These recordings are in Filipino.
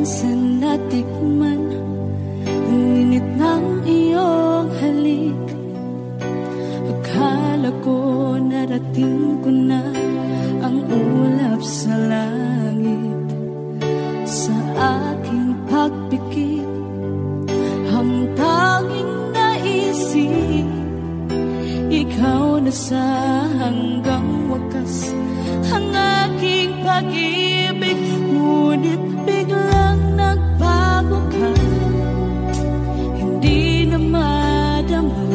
minsan natikman ang init ng iyong halik. Akala ko narating ko na ang ulap sa langit. Sa aking pagpikit, ang tanging naisip, ikaw na sa hanggang wakas ang aking pag-ibig. Ngunit biglang nagbago ka, hindi na madama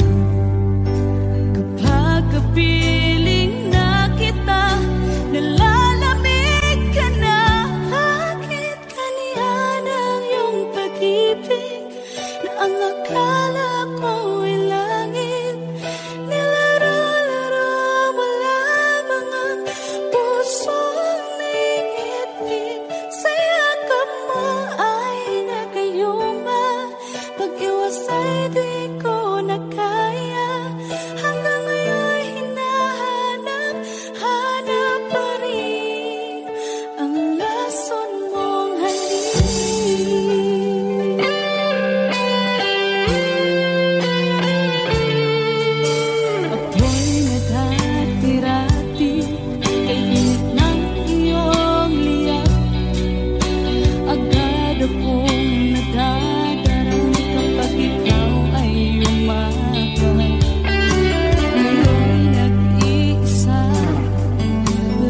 kapag kapiling na kita. Nalalamig ka na, bakit kaniyan ang iyong pag-ibig na ang akala ko ay langit. Nilaro-laro mo lamang ang pusong naiitlip. Sa yakap mo ay nagayuma, pag-iwas ay di ko na kaya. Hanggang ngayon hinahanap, hanap pa rin ang lason mong halik. Ako'y nadati-rati kay init ng iyong liyak. Agad akong nadadarang kapag ikaw ay umaga. Ngayon nag-iisa,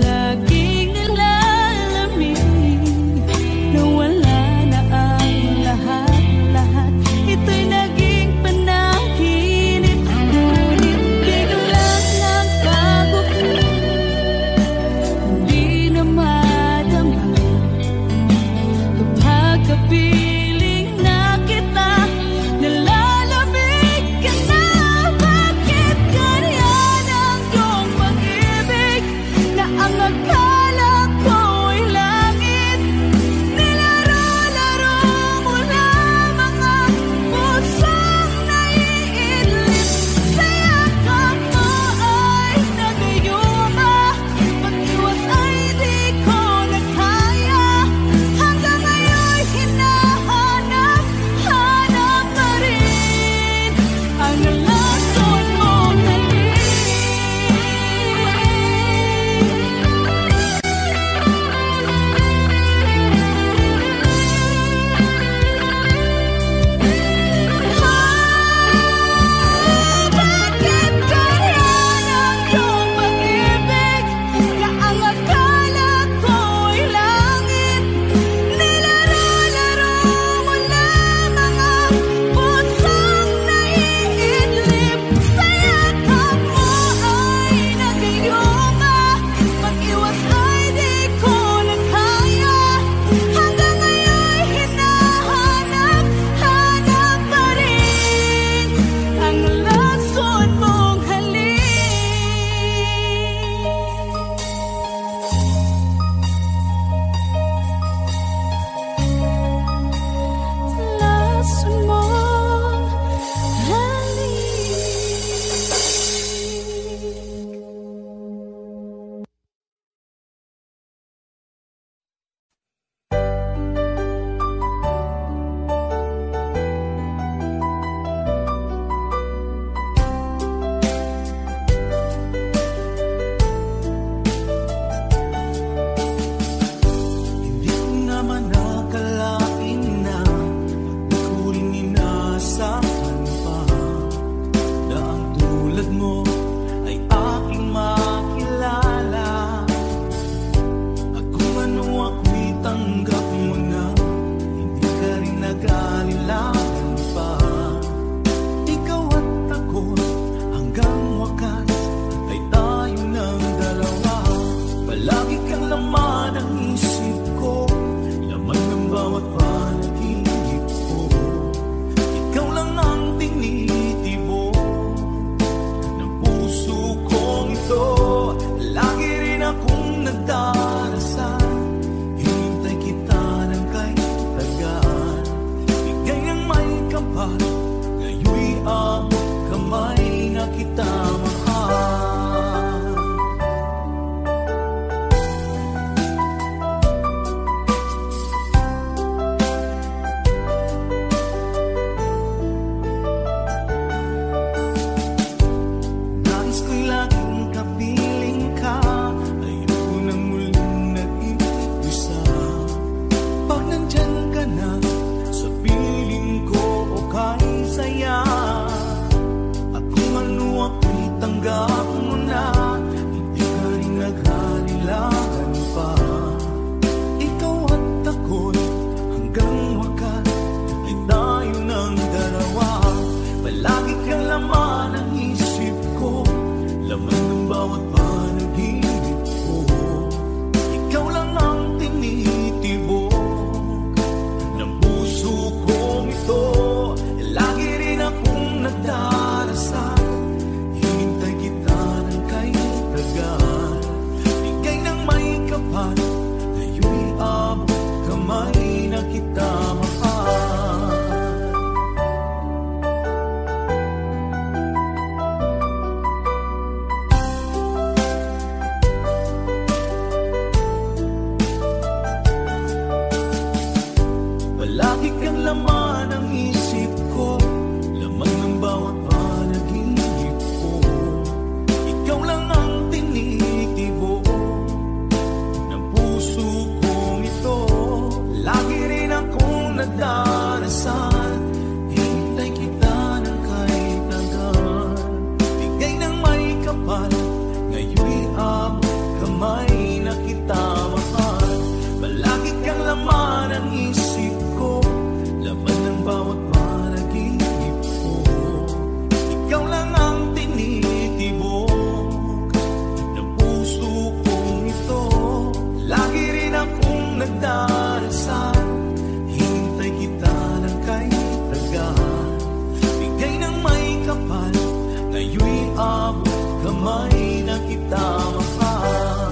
laging nilalamig, nawala na ang lahat-lahat. Ito'y naging panaginip, ngunit biglang nagbago ka, hindi na madama kapag kapiling na kita. Nalalamig ka na, bakit ganyan ang iyong pag-ibig na ang akala ko ay langit. Nilaro-laro mo lamang ang pusong naiidlip. Sa yakap mo ay nagayuma, pag-iwas ay di ko na kaya. Hanggang ngayon hinahanap, hanap pa rin ang lason mong halik. Bakit ganyan ang iyong pag-ibig na ang akala ko ay langit. Nilaro-laro mo lamang ang pusong naiidlip. Sa yakap mo ay nagayuma, pag-iwas ay di ko na kaya. Hanggang ngayon hinahanap, hanap pa rin ang lason mong halik. Lason mong halik. Hindi ko naman akalain na di ko rin inasahan pa na ang tulad mo ay aking makilala. At kung ano ako'y tanggap mo na, hindi ka rin nag-alilangan pa. Ikaw at ako hanggang wakas ay tayo ng dalawa. Palagi kang laman ng isip ko, laman ng bawat panaginip ko. Ikaw lang ang tinitibo ng puso kong ito. Lagi rin akong nagdarasal, hinintay kita ng kay tagaan. Bigay ng may kapal, ngayon'y abot kamay na kita mahal. tinanggap mo na, hindi ka rin naghalilangan pa. Ikaw at ako'y hanggang wakas ay tayo ng dalawa. Palagi kang laman ng isip ko, laman ng bawat panaginip ko. Ikaw lang ang tinitibok ng puso kong ito. Lagi rin akong nagdarasal, hinintay kita ng kaibigan. Bigay ng may kapal, ngayon'y abot kamay na kita mahal. Palagi kang laman ng isip ko, laman ng bawat panaginip ko. Ikaw lang ang tinitibok ng puso kong ito. Lagi rin akong nagdarasal, hintay kita ng kahit hanggan. Bigay ng may kapal, ngayon'y abot kamay na kita mahal. Palagi kang laman ng isip ko, laman ng bawat panaginip ko. Ikaw lang ang tinitibok ng puso kong ito. Lagi rin akong nagdarasal, hintay kita ng kaibigan. Bigay ng may kapal, ngayon'y abot kamay na kita mahal.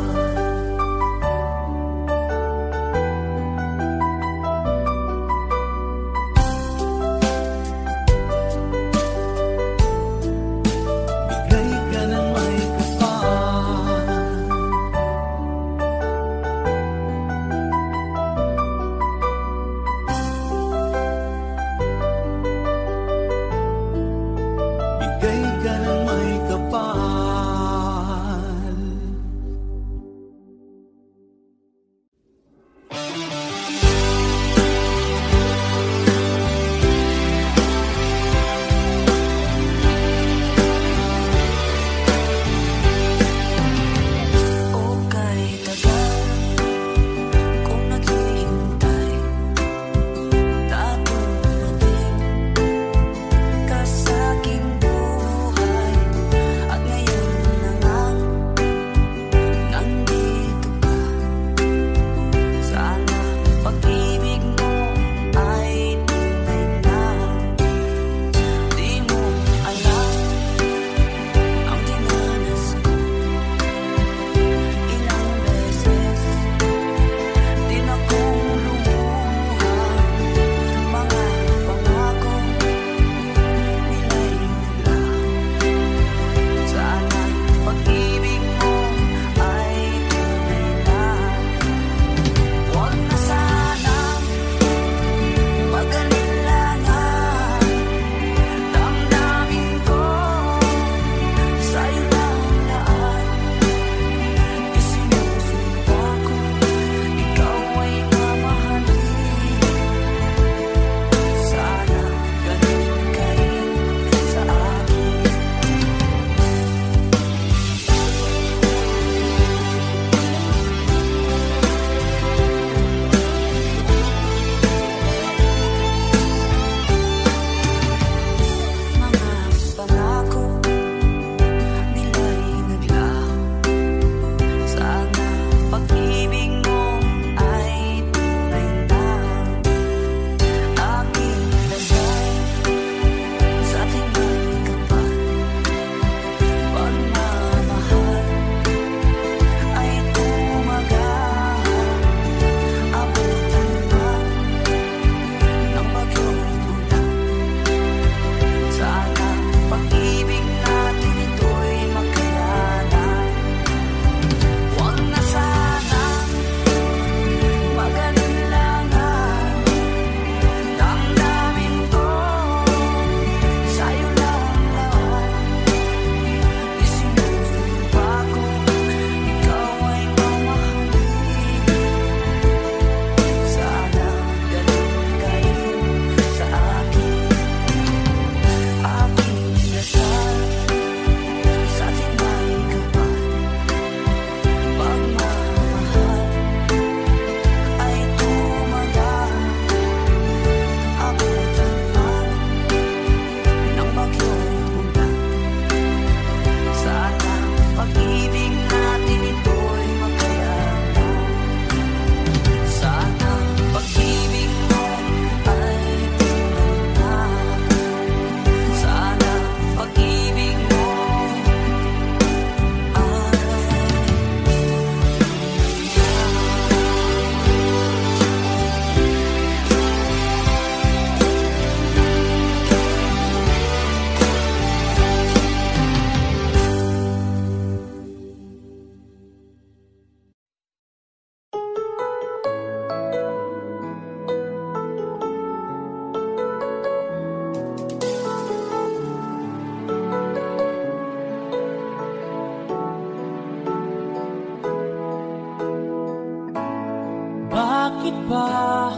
iba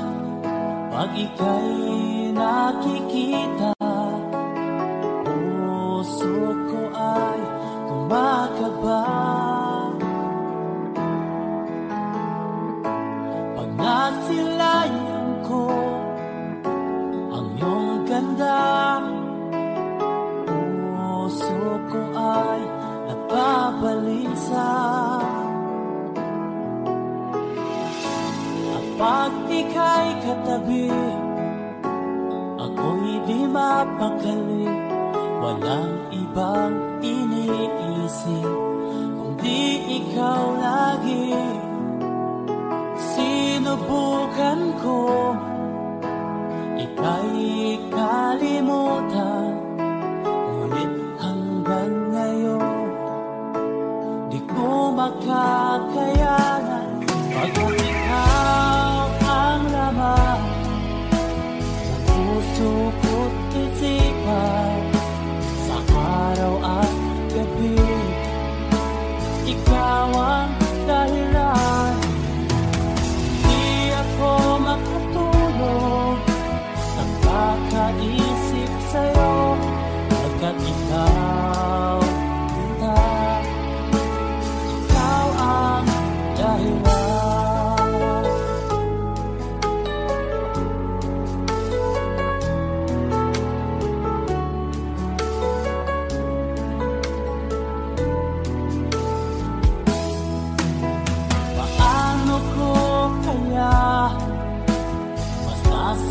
pag ika'y nakikita. Puso ko ay kumakaba pag nasilayan ko ang iyong ganda. Puso ko ay napabalisa. Pag ika'y katabi, ako'y di mapakali. Walang ibang iniisip kundi ikaw lagi. Sinubukan ko ika'y kalimutan, ngunit hanggang ngayon di ko makakayanan. Pagkat ikaw ang laman ng puso ko't isipan, sa araw at gabi ikaw ang dahilan. Di ako makatulog sa kakaisip sa'yo, pagkat ikaw kita, ikaw ang dahilan.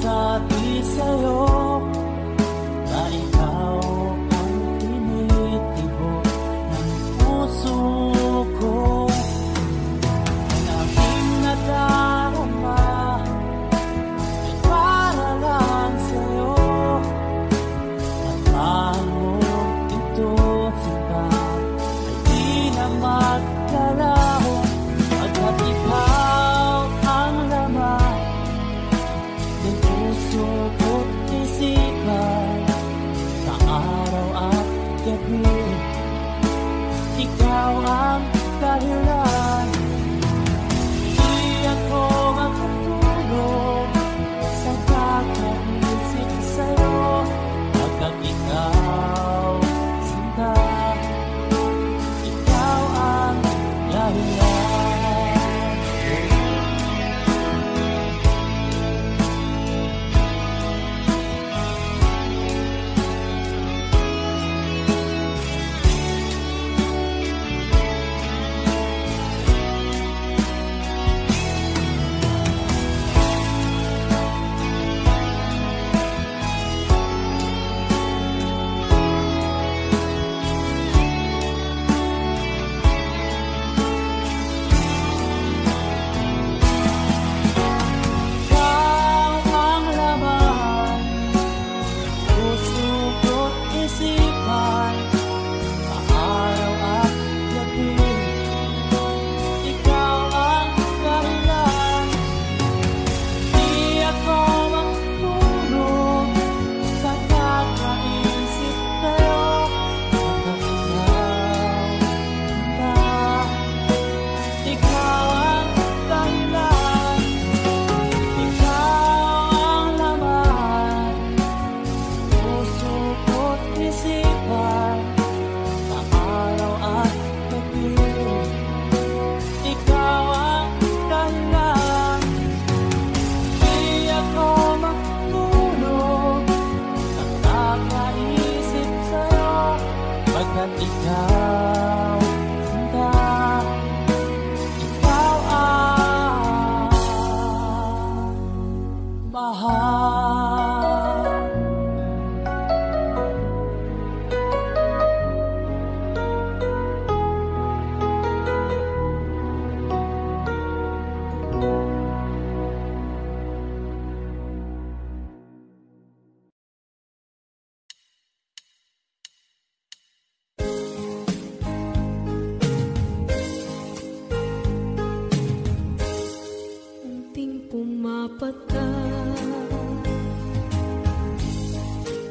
Sabi sa'yo na ikaw ang tinitibok ng puso ko. Ang aking nadarama ay para lang sa'yo, at mahal mo ito kita ay di na magkalaho. Pagkat ikaw ang laman ng puso ko't isipan, sa araw at gabi ikaw ang dahilan. Di ako makatulog sa kakaisip sa'yo, pagkat ikaw sinta, ikaw ang dahilan. Pagkat ikaw sinta, ikaw ang mahal. Pumapata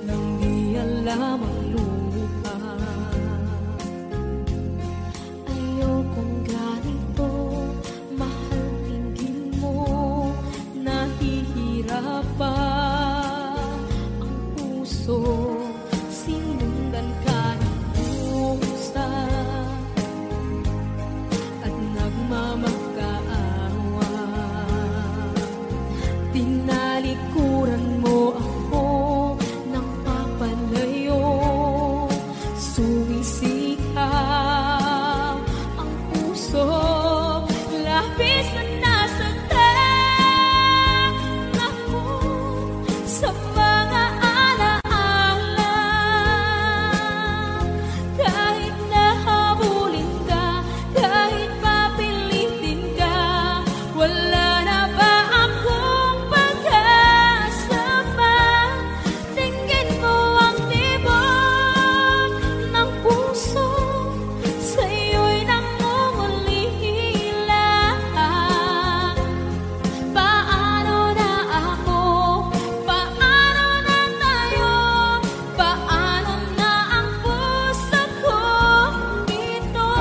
nang di alam ang lupa. Ayokong ganito, mahal, tingin mo Tinalikuran mo ako ng papalayo. Sumisigaw ang puso, labis na nasaktan ako sa mga alaala. Kahit nahabulin ka, kahit papilitin ka, wala na ba akong pag-asa pa? Tingin mo ang tibok ng puso, sa'yo'y nangungulila. Paano na ako? Paano na tayo? Paano na ang puso kong ito?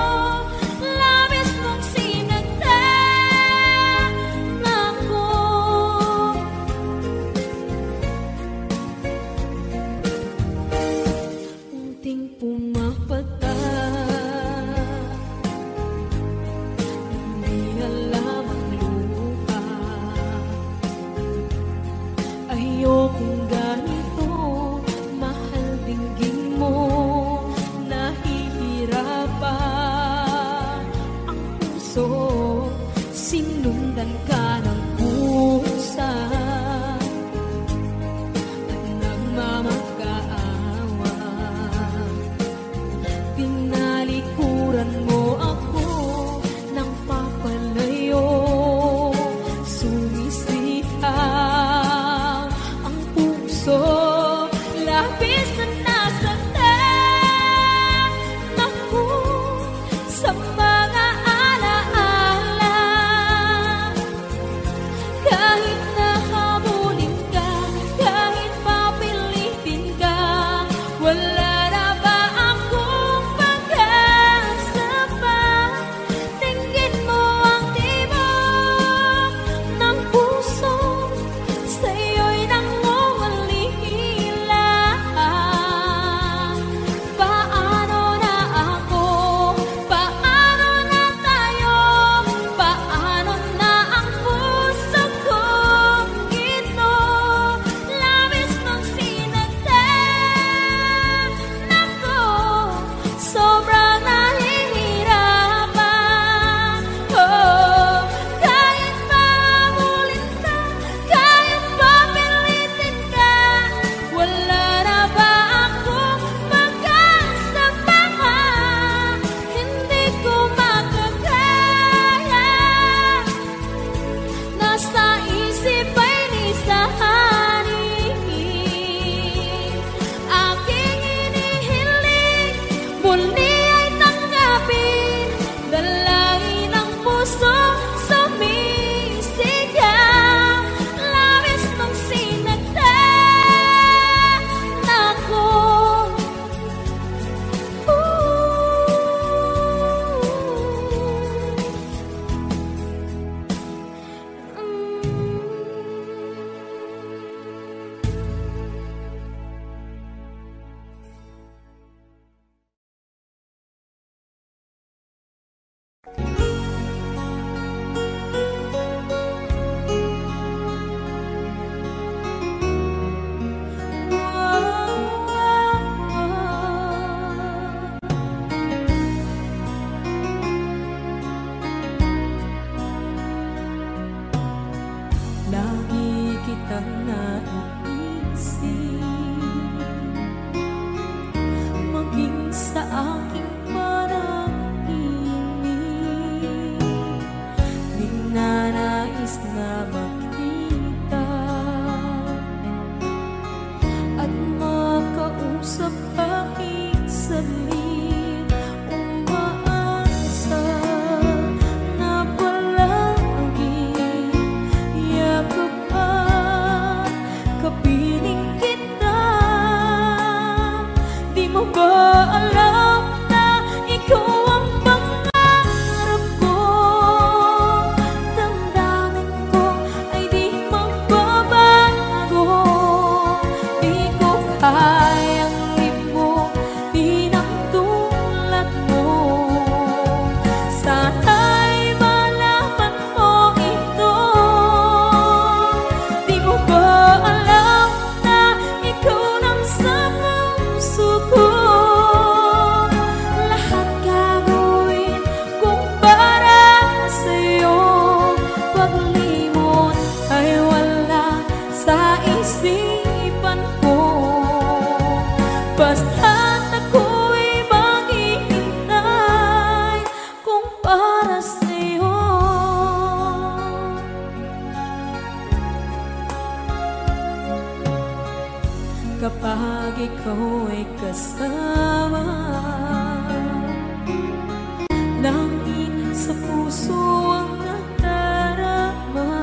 Labis mong sinagtan ako. Unting pumapata, hindi alam ang luha. Ayokong ganito, mahal dinggin mo. Nahihirapan ang puso, sinundan ka ng pusa at nagmamakaawa. Tinalikuran mo ako ng papalayo. Sumisigaw ang puso, labis na nasaktan ako sa mga alaala. Kahit nahabulin ka, kahit papilitin ka, wala na ba akong pag-asa pa? Tingin mo ang tibok ng puso, sa'yo'y nangungulila. Paano na ako? Paano na tayo? Paano na ang puso kong ito? Labis mong sinagtan ako, sobrang nahihirapan. Oh, kahit mahabulin ka, kahit papilitin ka, wala na ba akong pag-asa pa? Hindi ko makakaya, nasa isip ay nisahanin. Aking inihiling, muli ay tanggapin, dalangin ng puso sumisigaw. Labis mong sinagtan ako. Lagi kitang naiisip, maging sa aking panaginip. Ninanais na makita at makausap kahit saglit. Umaasa na palagi yakap at kapag ikaw ay kasama. Langit sa puso ang nadarama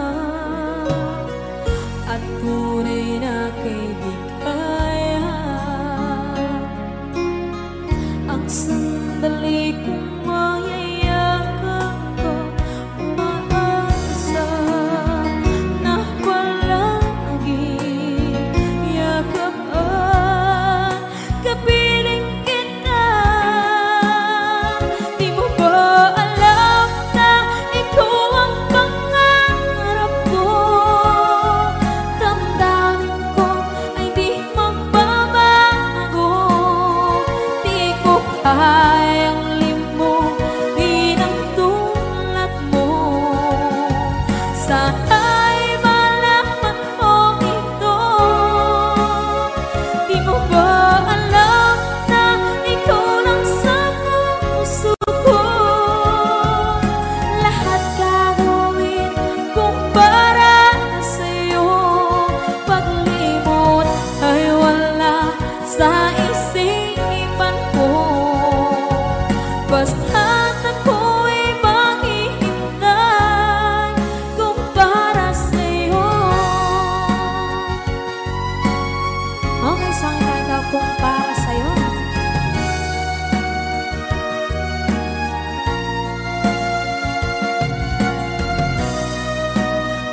at tunay na kaibigan. Ang sandali kong mayayakap ko, umaasa na palaging yakapan, kapiling kita. Di mo ba alam na ikaw ang pangarap ko? Damdamin ko ay di magbabago. Di ko kayang limutin ang tulad mo. Sana'y malaman mo ito. Di mo ba alam na ikaw lang sa puso ko? Lahat gagawin kung para sa'yo. Paglimot ay wala sa isipan ko. Basta't ako'y maghihintay kung para sa'yo. Okay, saan tayo kung para sa'yo?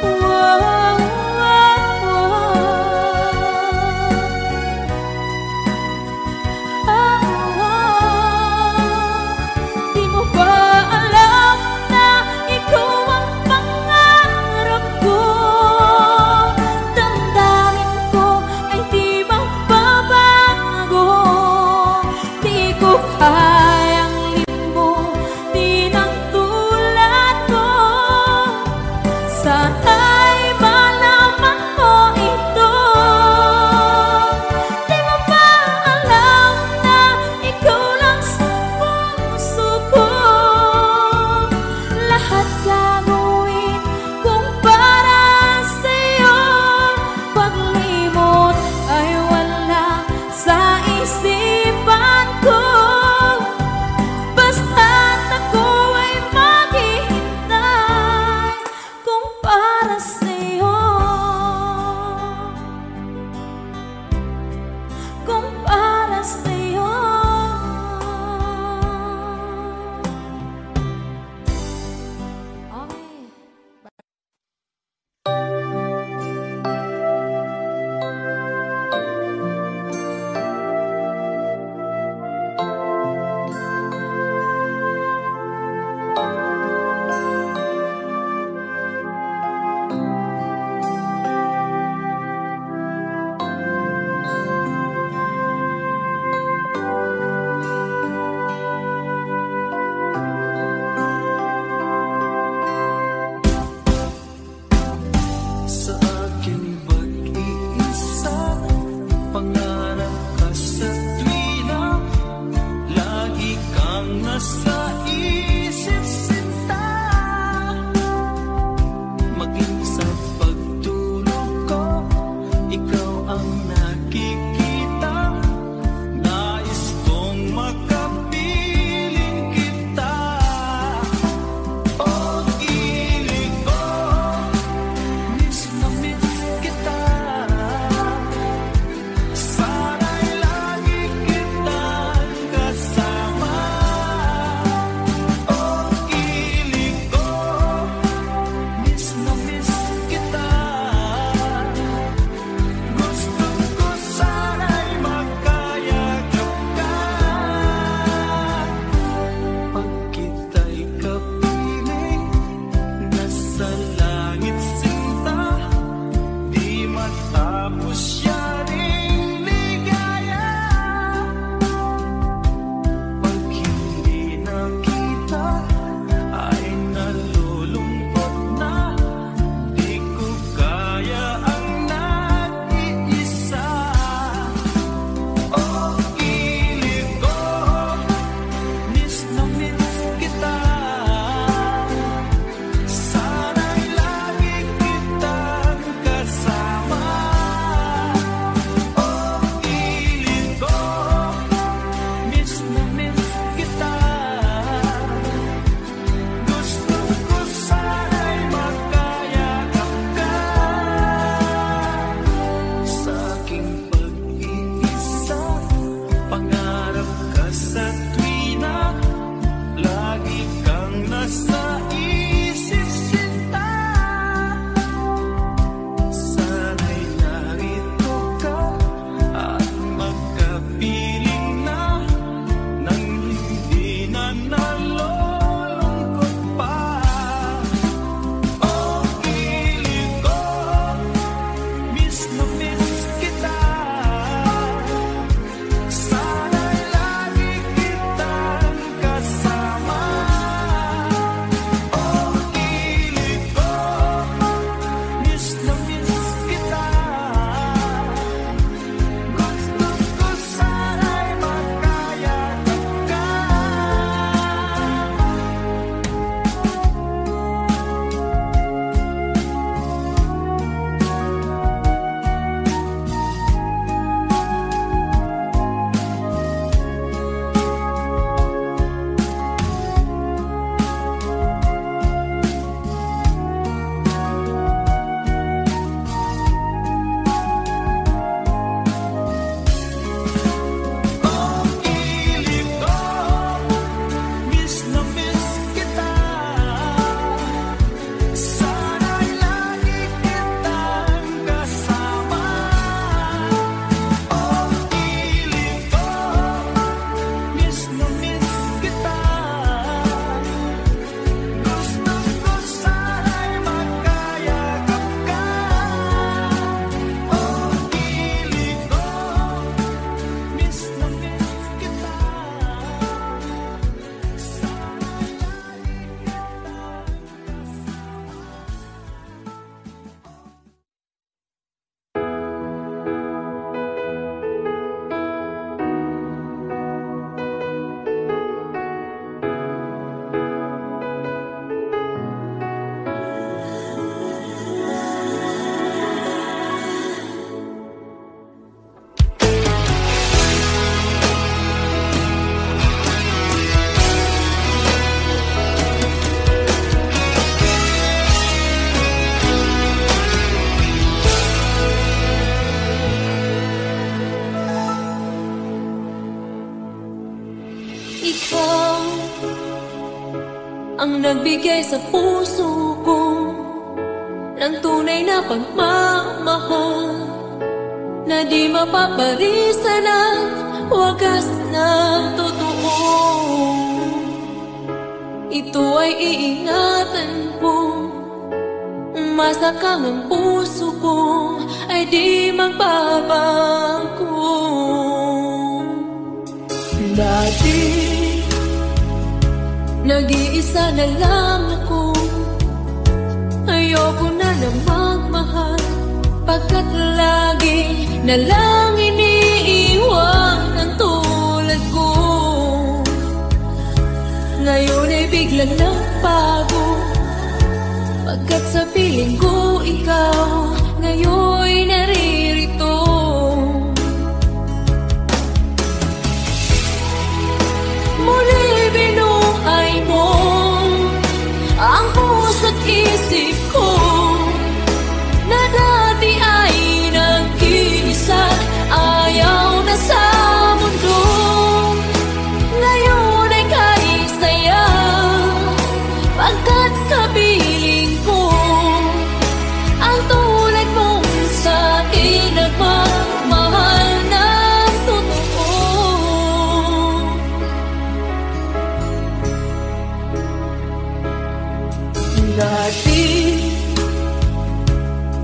Wow, wow, Di mo ba alam na ikaw ang pangarap ko? Damdamin ko ay di magbabago. Di ko kayang limutin ang tulad mo. Sana'y malaman mo ito. Di mo ba alam na ikaw lang sa puso ko? Lahat gagawin kung para sa'yo. Paglimot ay wala sa isipan ko. Basta't ako ay maghihintay kung para sa'yo. Kung para sa'yo. Okay. Sa aking pag-iisa, pangarap ka sa tuwina. Lagi kang nasa isip sinta. Maging sa pagtulog ko, ikaw ang nakikita. Nais kong makapiling kita. Pag-ibig ko, miss na miss kita. Sana'y lagi kitang kasama. Pag-ibig ko, miss na miss kita. Gusto ko sana'y magkayakap ka. Pag kita'y kapiling, nasa langit sinta. Di matapos yaring ligaya. Pag hindi nakita, ay nalulungkot na. Di ko kaya ang nag-iisa. Pag-ibig ko, miss na miss kita. Sana'y lagi kitang kasama. ang nagbigay sa puso ko ng tunay na pagmamahal na di mapaparisan at wagas na totoo. Ito ay iingatan ko, masakang ang puso ko ay di magbabago. Dati nag-iisa na lang ako, ayoko na magmahal, pagkat lagi na lang iniiwan ang tulad ko. Ngayon ay biglang nagbago, pagkat sa piling ko ikaw ngayon naririto. Muli binuhay mo ang puso't isip ko na dati ay nag-iisa, ayaw na sa mundo. Ngayon ay kahit saya, pagkat kapiling ko ang tulad mong sa'kin nagmamahal ng totoo. Dati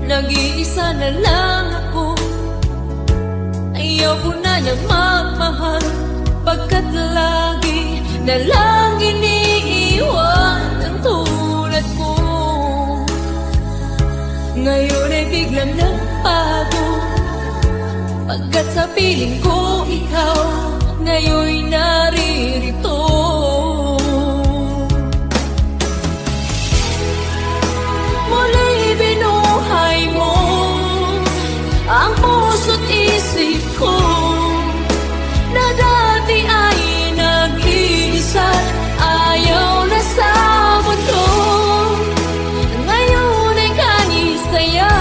nag-iisa na lang ako, ayaw ko na niyang magmahal, pagkat lagi na lang iniiwan ang tulad ko. Ngayon ay biglang nagbago, pagkat sa piling ko ikaw ngayon naririto. Muli binuhay mo ang puso't isip ko na dati ay nag-iisa, ayaw na sa mundo. Ngayon ay kanisaya,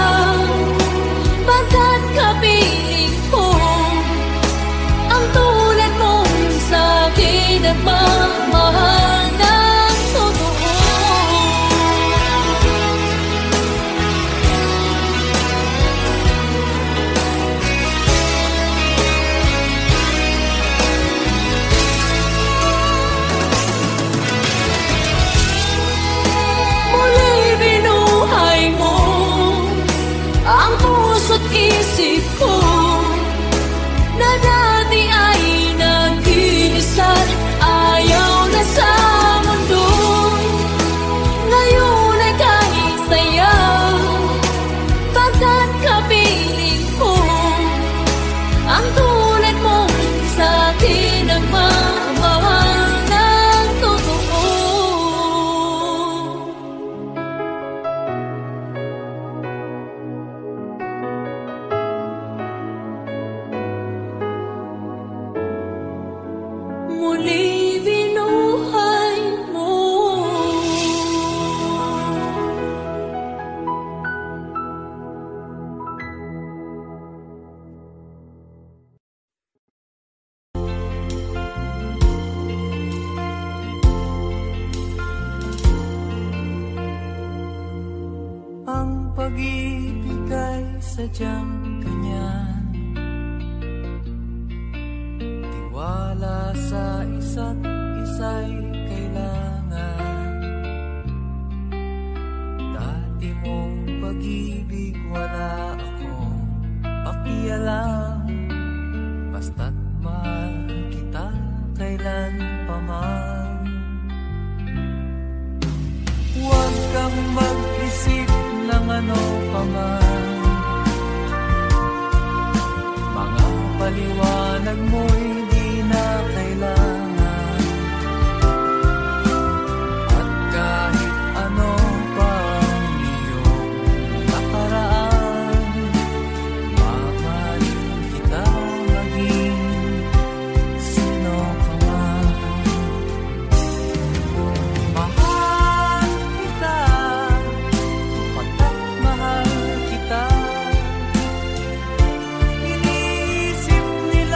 pagkat kapiling ko ang tulad mong sa'kin nagmamahal ng totoo. Ang puso't isip ko na dati ay nag-iisa, ayaw na sa mundo. Ngayon ay kahit saya, pagkat kapiling ko ang tulad mong sa'kin nagmamahal ng totoo. Muli binuhay mo. Ang pag-ibig ay sadyang ganyan, tiwala sa isa't isa'y kailangan. Dati mong pag-ibig wala akong pakialam, basta't mahal kita kailan pa man. Huwag kang mag-isip ng ano pa man, mga paliwanag mo'y di na kailangan. At kahit ano pa ang iyong nakaraan, mamahalin kita maging sino ka man. Mahal kita, pagkat mahal kita. Iniisip nila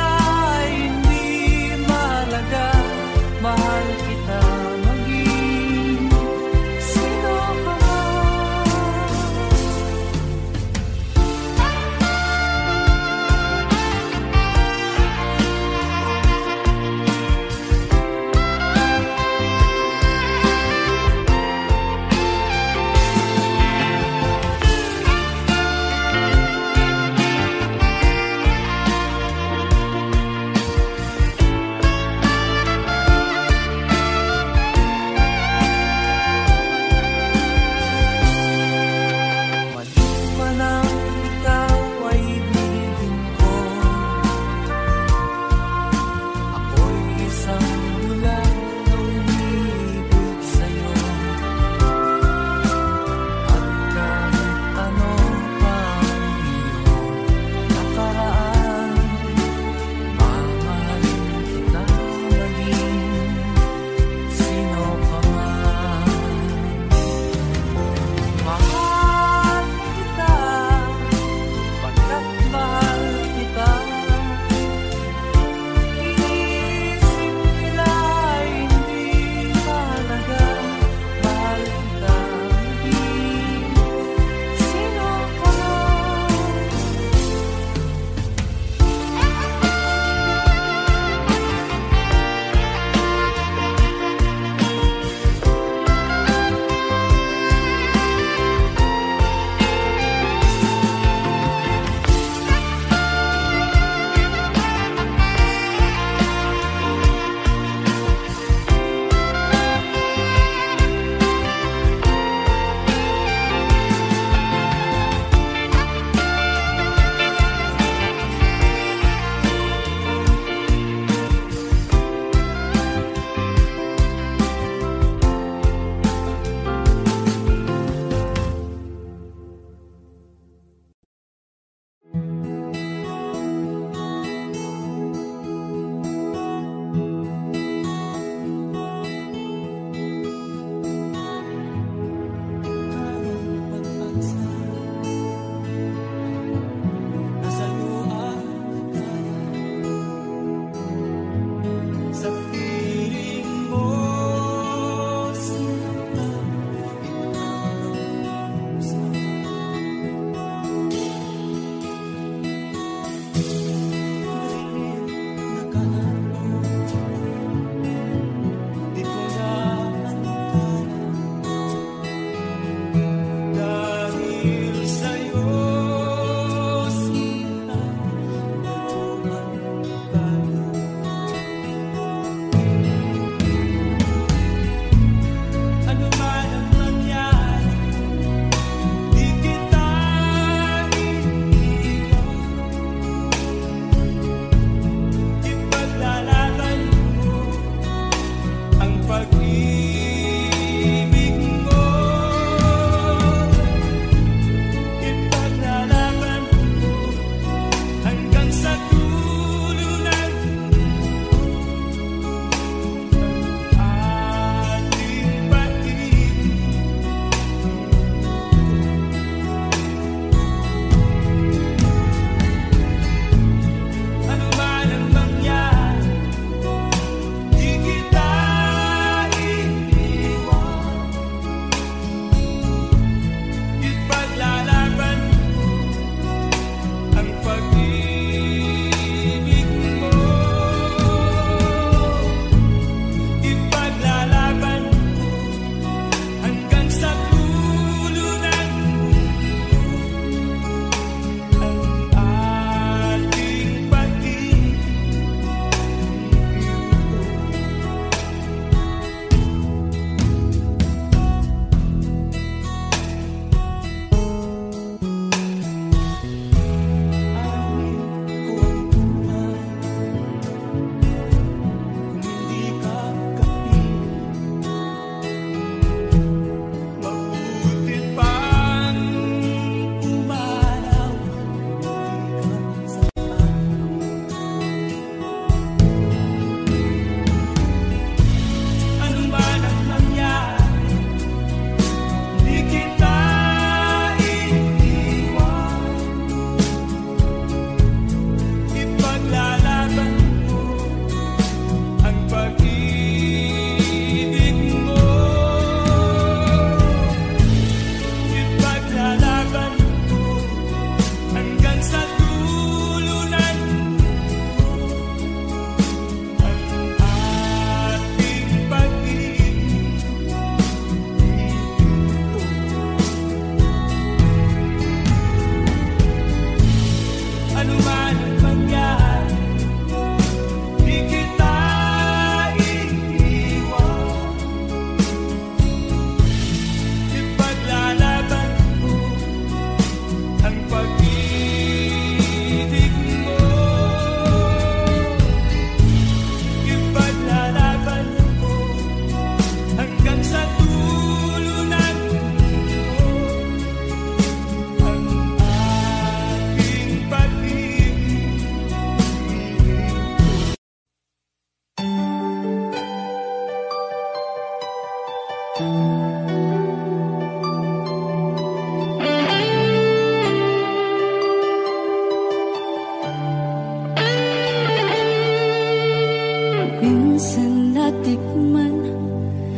matikman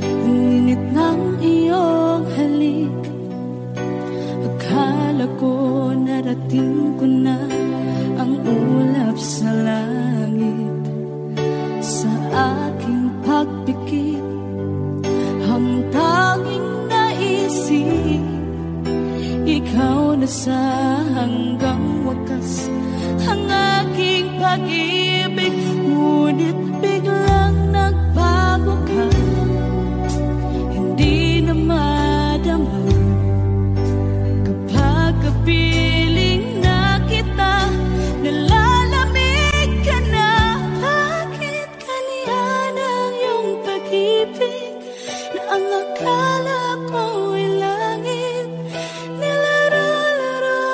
ang init ng iyong halik. Akala ko narating ko na ang ulap sa langit. Sa aking pagpikit, ang tanging naisip, ikaw na sa hanggang wakas ang aking pag-ibig. Ngunit biglang nagbago ka, hindi na madama kapag kapiling na kita. Nalalamig ka na, bakit kaniyan ang iyong pag-ibig na ang akala ko ay langit. Nilaro-laro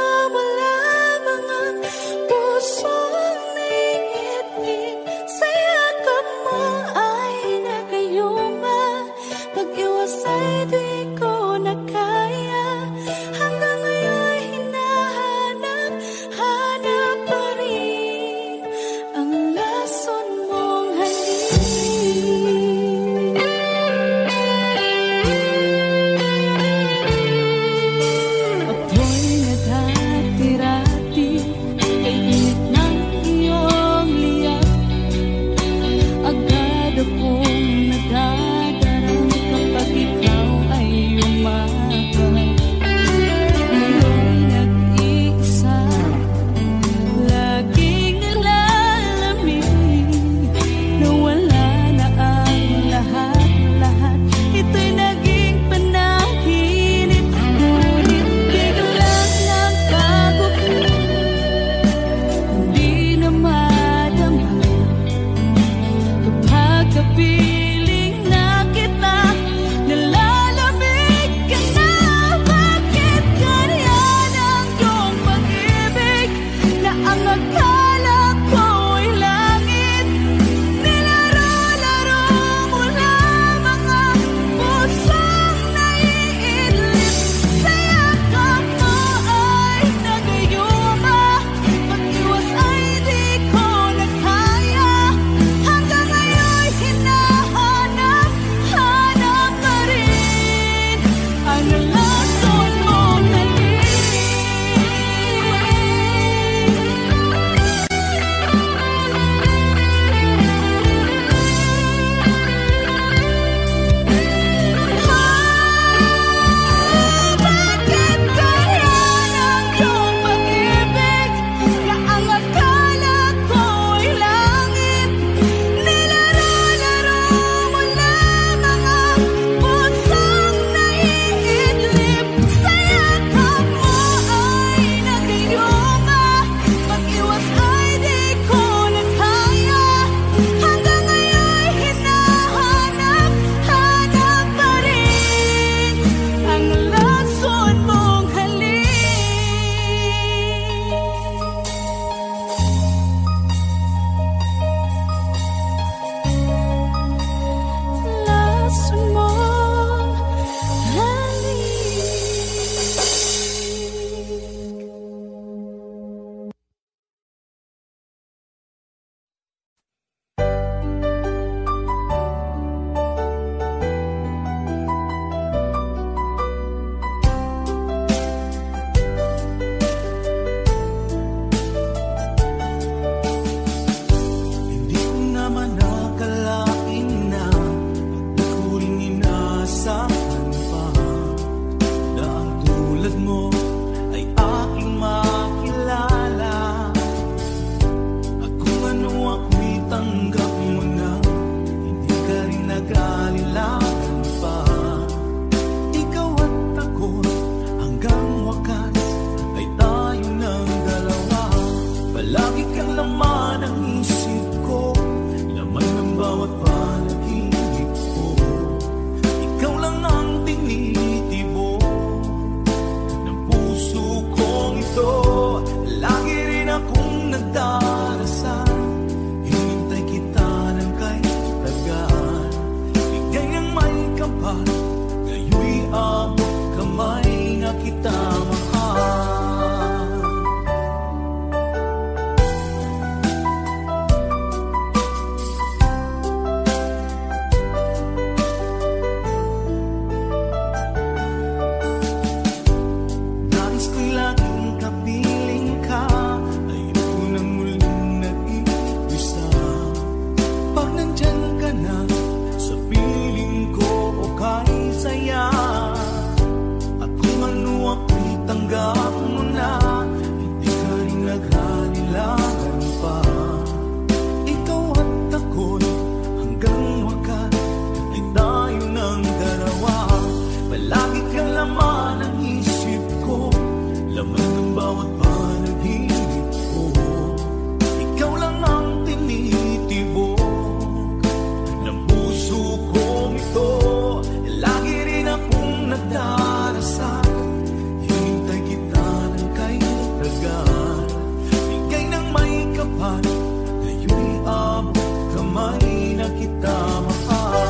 kamay na kita mahal.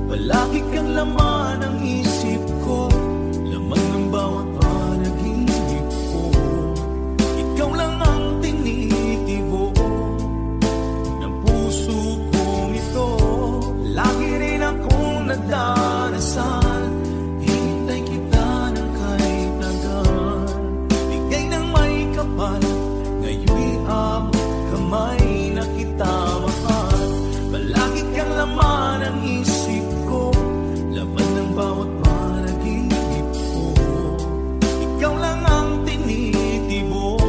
Palagi kang laman ng isip ko, laman ng bawat panaginip ko. Ikaw lang ang tinitibo ng puso kong ito. Lagi rin akong nagdarasal, hintay kita ng kahit tagal. Bigay ng may kapal, ngayon'y abot kamay na kita mahal. Palagi kang laman ng isip ko, laman ng bawat panaginip ko. Ikaw lang ang tinitibok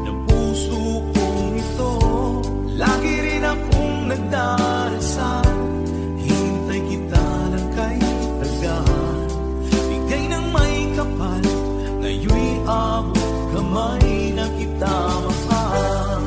ng puso kong ito. Lagi rin akong nagdarasal, hintay kita ng kahit tagal. Bigay ng may kapal, ngayon'y abot kamay na kita mahal.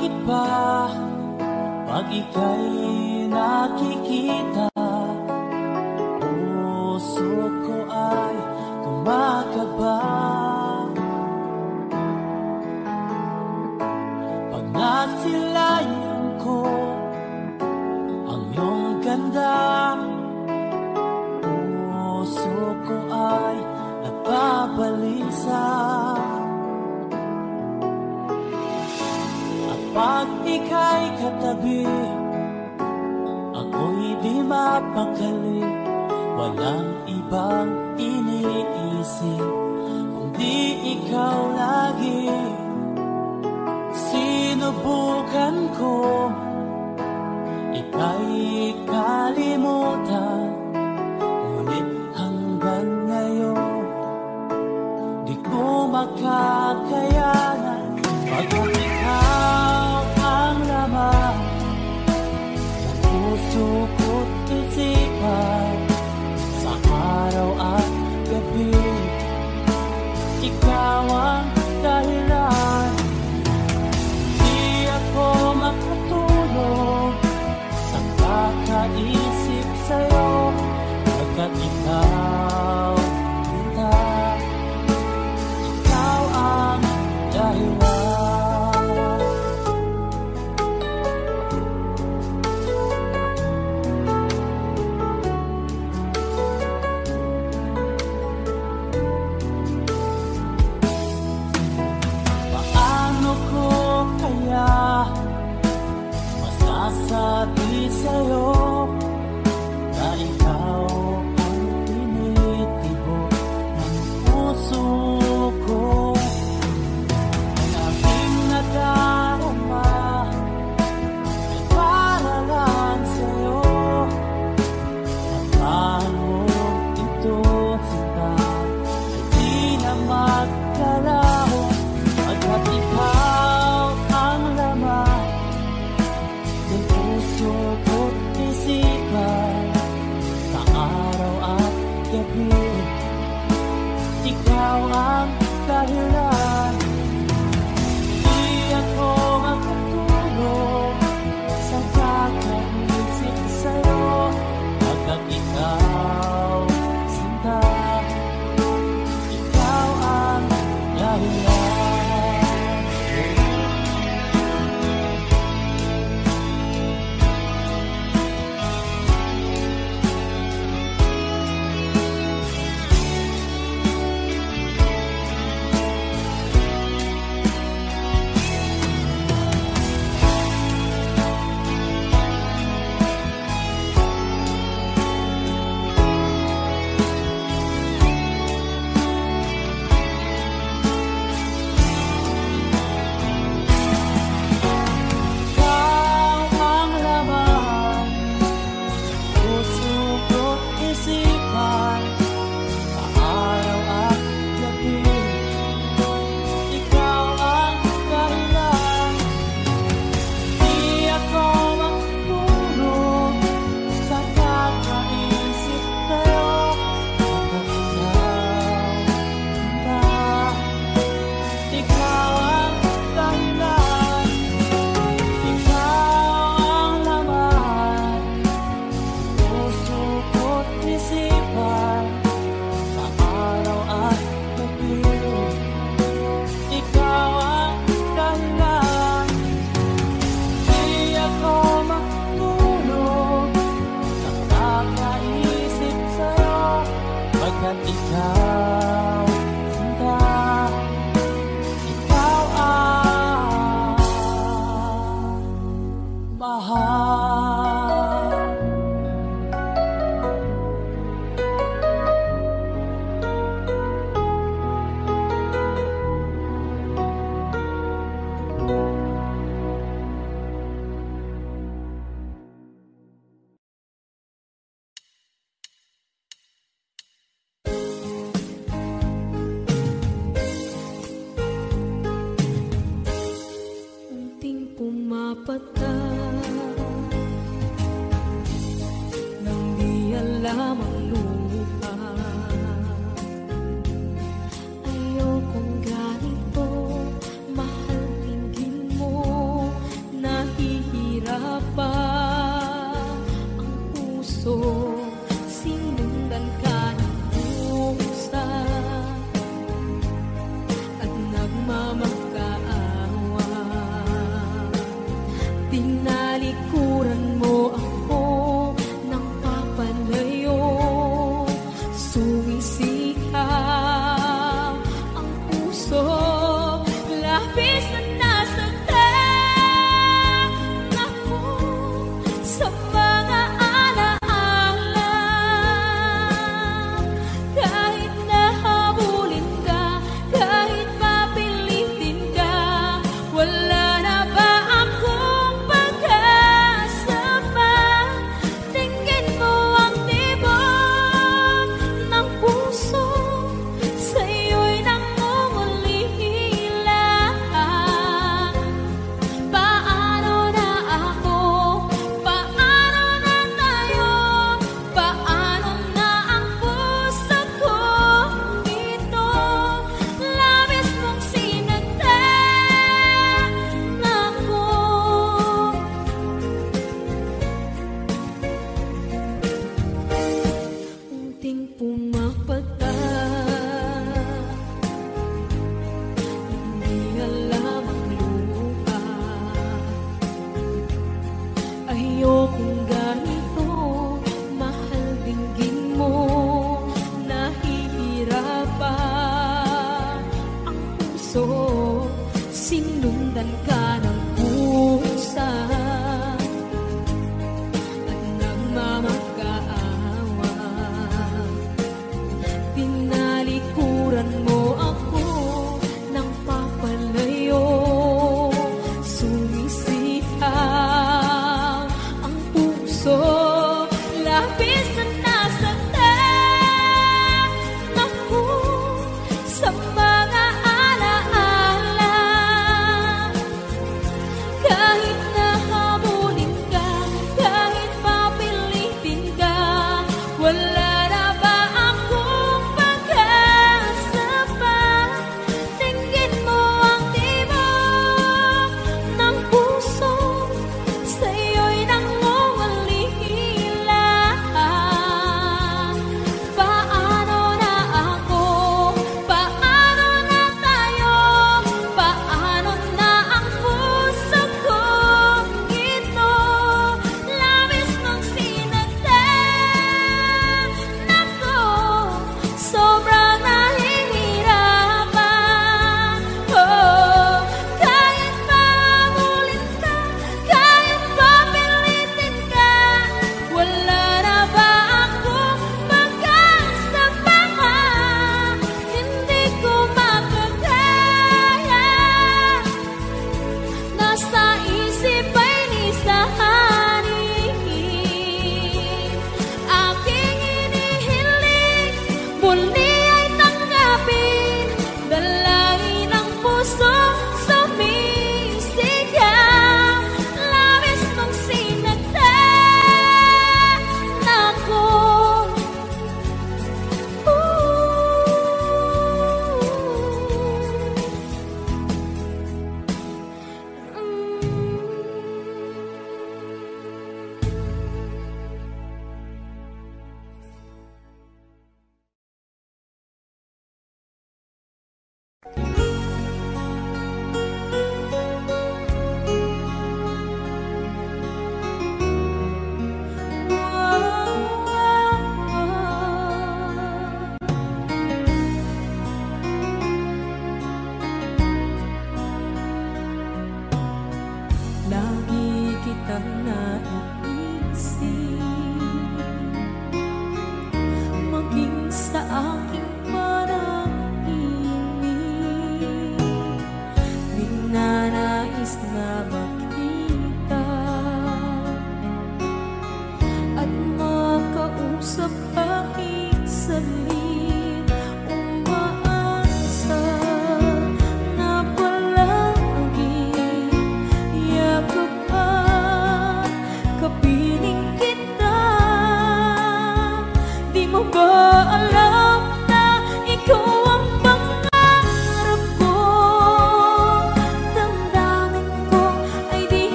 Bakit ba pag ika'y nakikita, puso ko ay kumakaba? Pag nasilayan ko ang iyong ganda, puso ko ay nagbabalisa. Pag ika'y katabi, ako'y di mapakali. Walang ibang iniisip kundi ikaw lagi. Sinubukan ko ika'y kalimutan, ngunit hanggang ngayon di ko makakayanan. Pagod ikaw ang laman ng puso ko't isipan, sa araw at gabi ikaw ang dahilan. Di ako makatulog sa kakaisip sa'yo, pagkat ikaw kita, ikaw ang dahilan.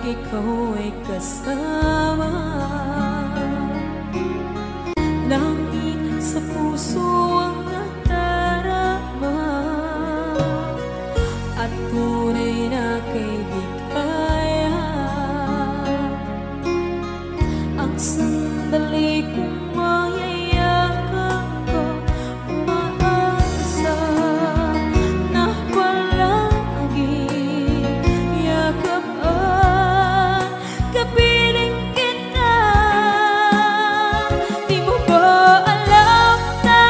ikaw ay kasama. Langit sa puso ang nadarama, at tunay na kaibigan. Ang sandali kong mayayakap ko, umaasa na palaging yakap at kapiling kita. Di mo ba alam na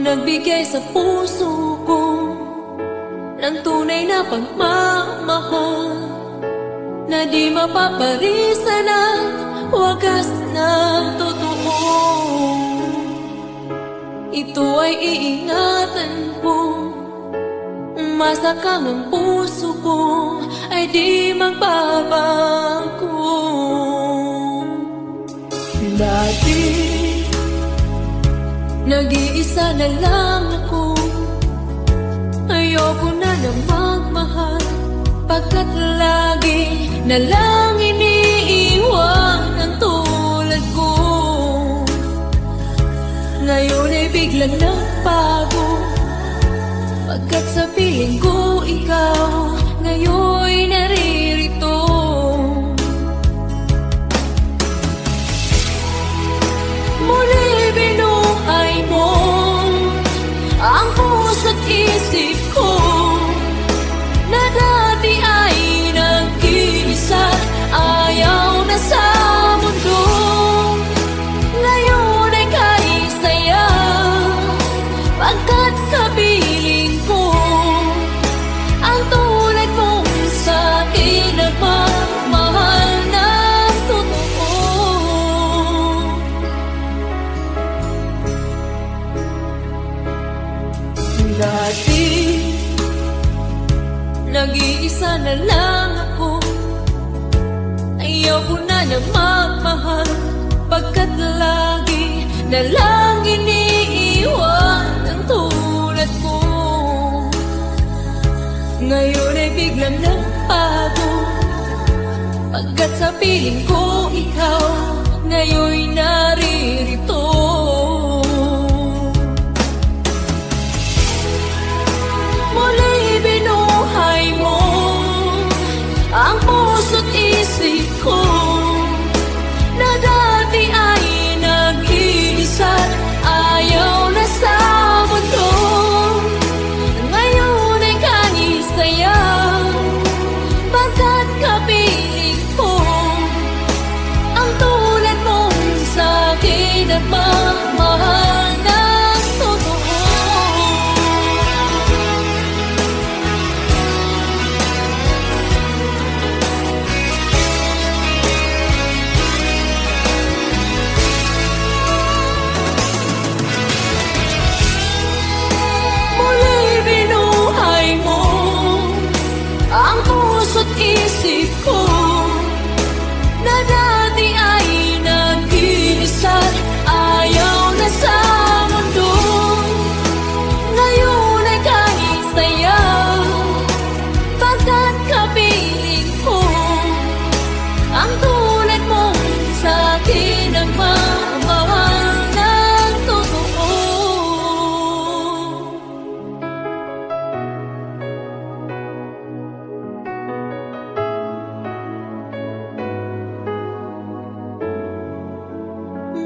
nagbigay sa puso ko ng tunay na pagmamahal na di mapaparisan at wagas na totoo. Ito ay iingatan ko, masakang ang puso ko ay di magbabago. Dati nag-iisa na lang ako, ayoko na nang magmahal, pagkat lagi na lang iniiwan ang tulad ko. Ngayon ay biglang nagbago, pagkat sa piling ko ikaw ngayon naririto. Muli binuhay mo ang puso't isip ko na dati ay nag-iisa, ayaw na sa mundo. Ngayon ay kahit saya, pagkat kapiling ko ang tulad mong sa'kin nagmamahal ng totoo. Dati nag-iisa na lang ako, ayaw ko na nang magmahal, pagkat lagi na lang iniiwan ang tulad ko. Ngayon ay biglang nagbago, pagkat sa piling ko ikaw ngayon naririto. Muli binuhay mo ang puso't isip ko na dati ay nag-iisa, ayaw na sa mundo. Ngayon ay kahit saya, pagkat kapiling ko ang tulad mong sa'kin at magmahal ng totoo. Ang puso't isip ko na dati ay nag-iisa, ayaw na sa mundo. Ngayon ay kahit saya, pagkat kapiling ko ang tulad mong sa'kin nagmamahal ng totoo.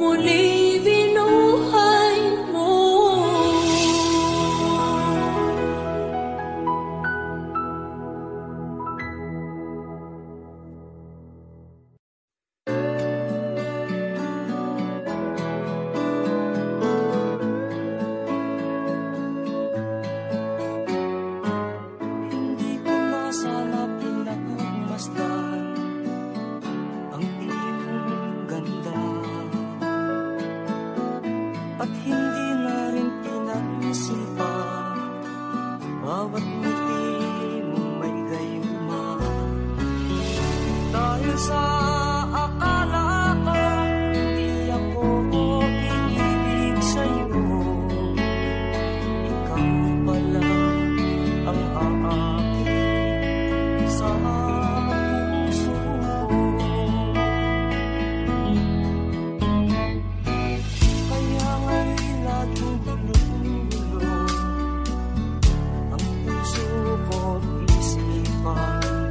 Muli binuhay mo. Hindi ko na sana pinagmasdan ang iyong ganda, at hindi na rin pinansin pa bawat ngiti mong may gayuma. Dahil sa akala ko hindi ako iibig sa'yo, ikaw pala ang aakit sa puso ko. Kaya nga'y laging gulo-gulo ang puso ko't isipan.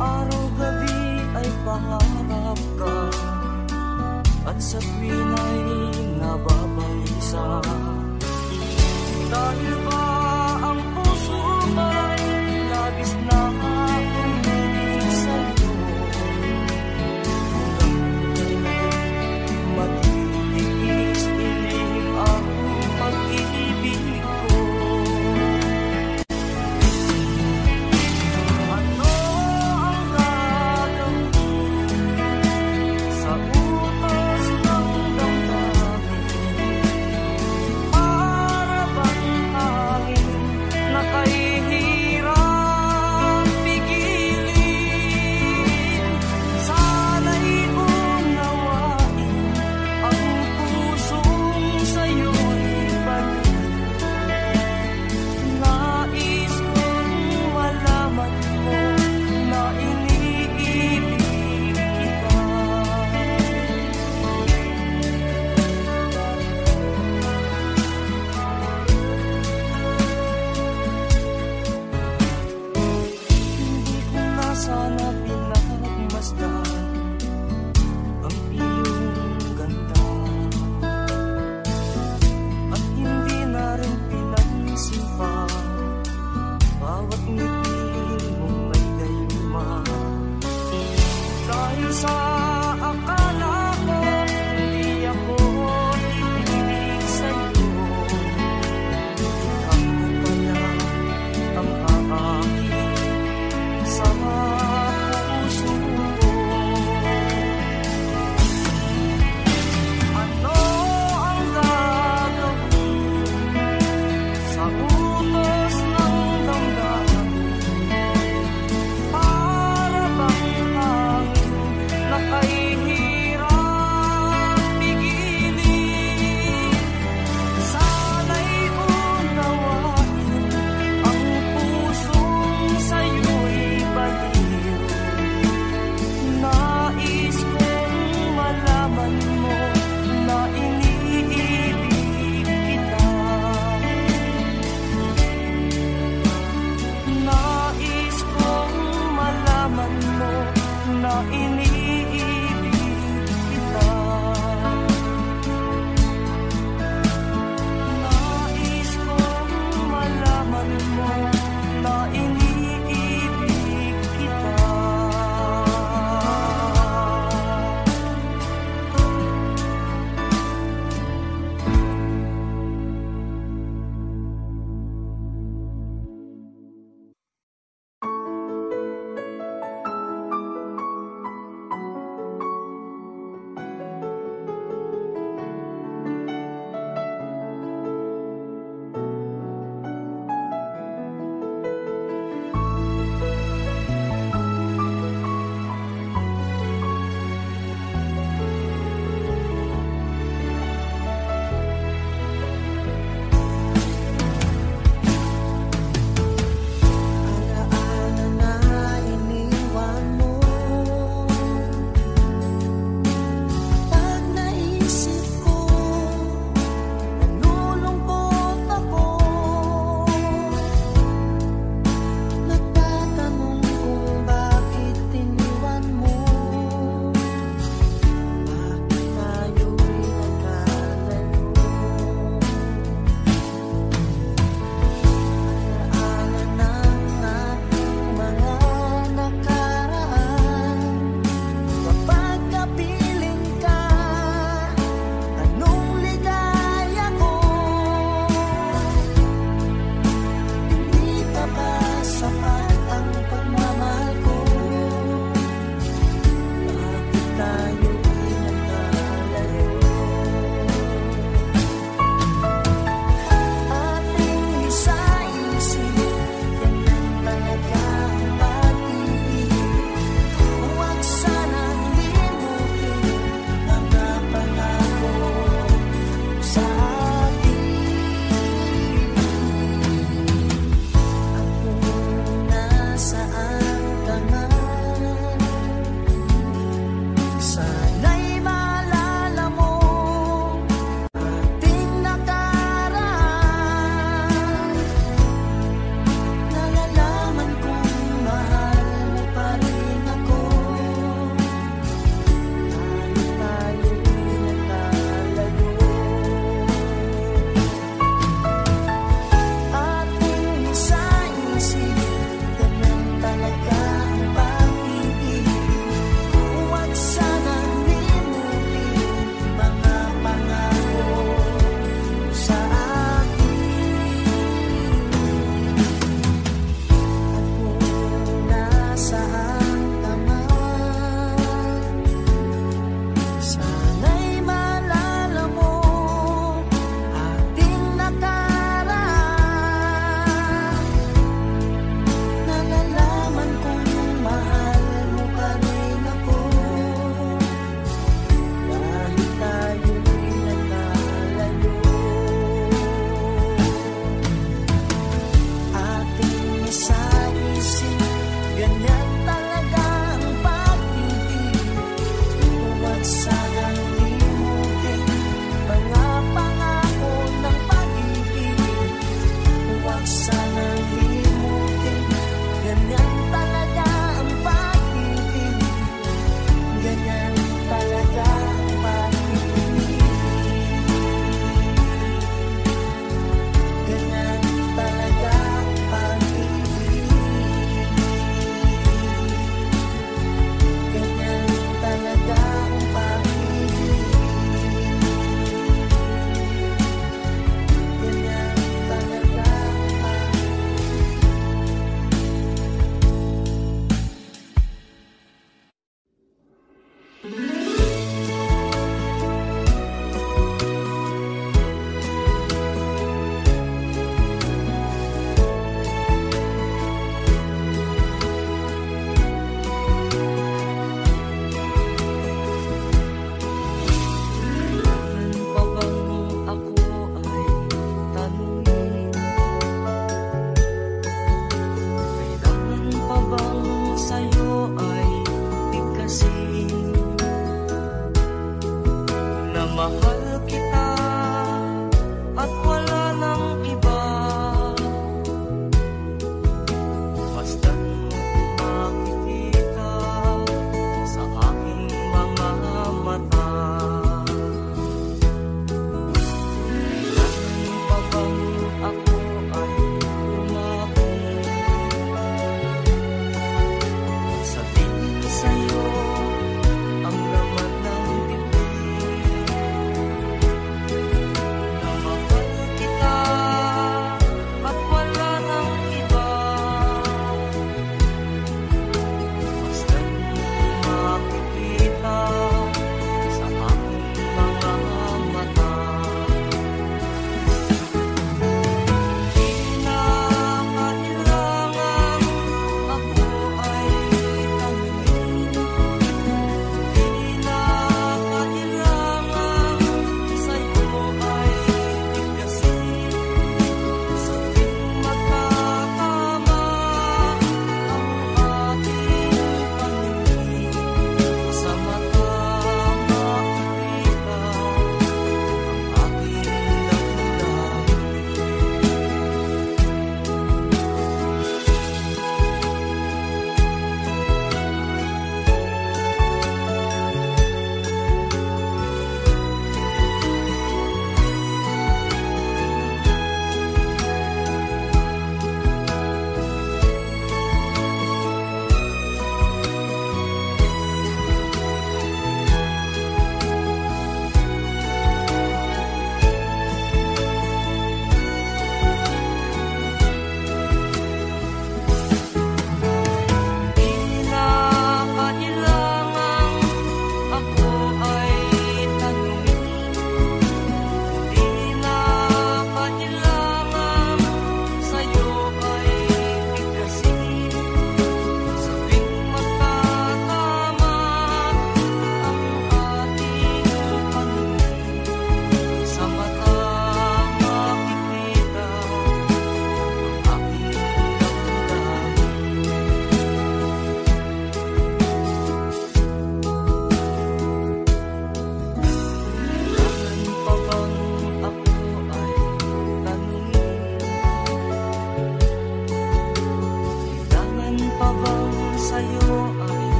Araw-gabi ay pangarap ka, at sa tuwin ay nababalisa. Dahil ba ang puso ay labis na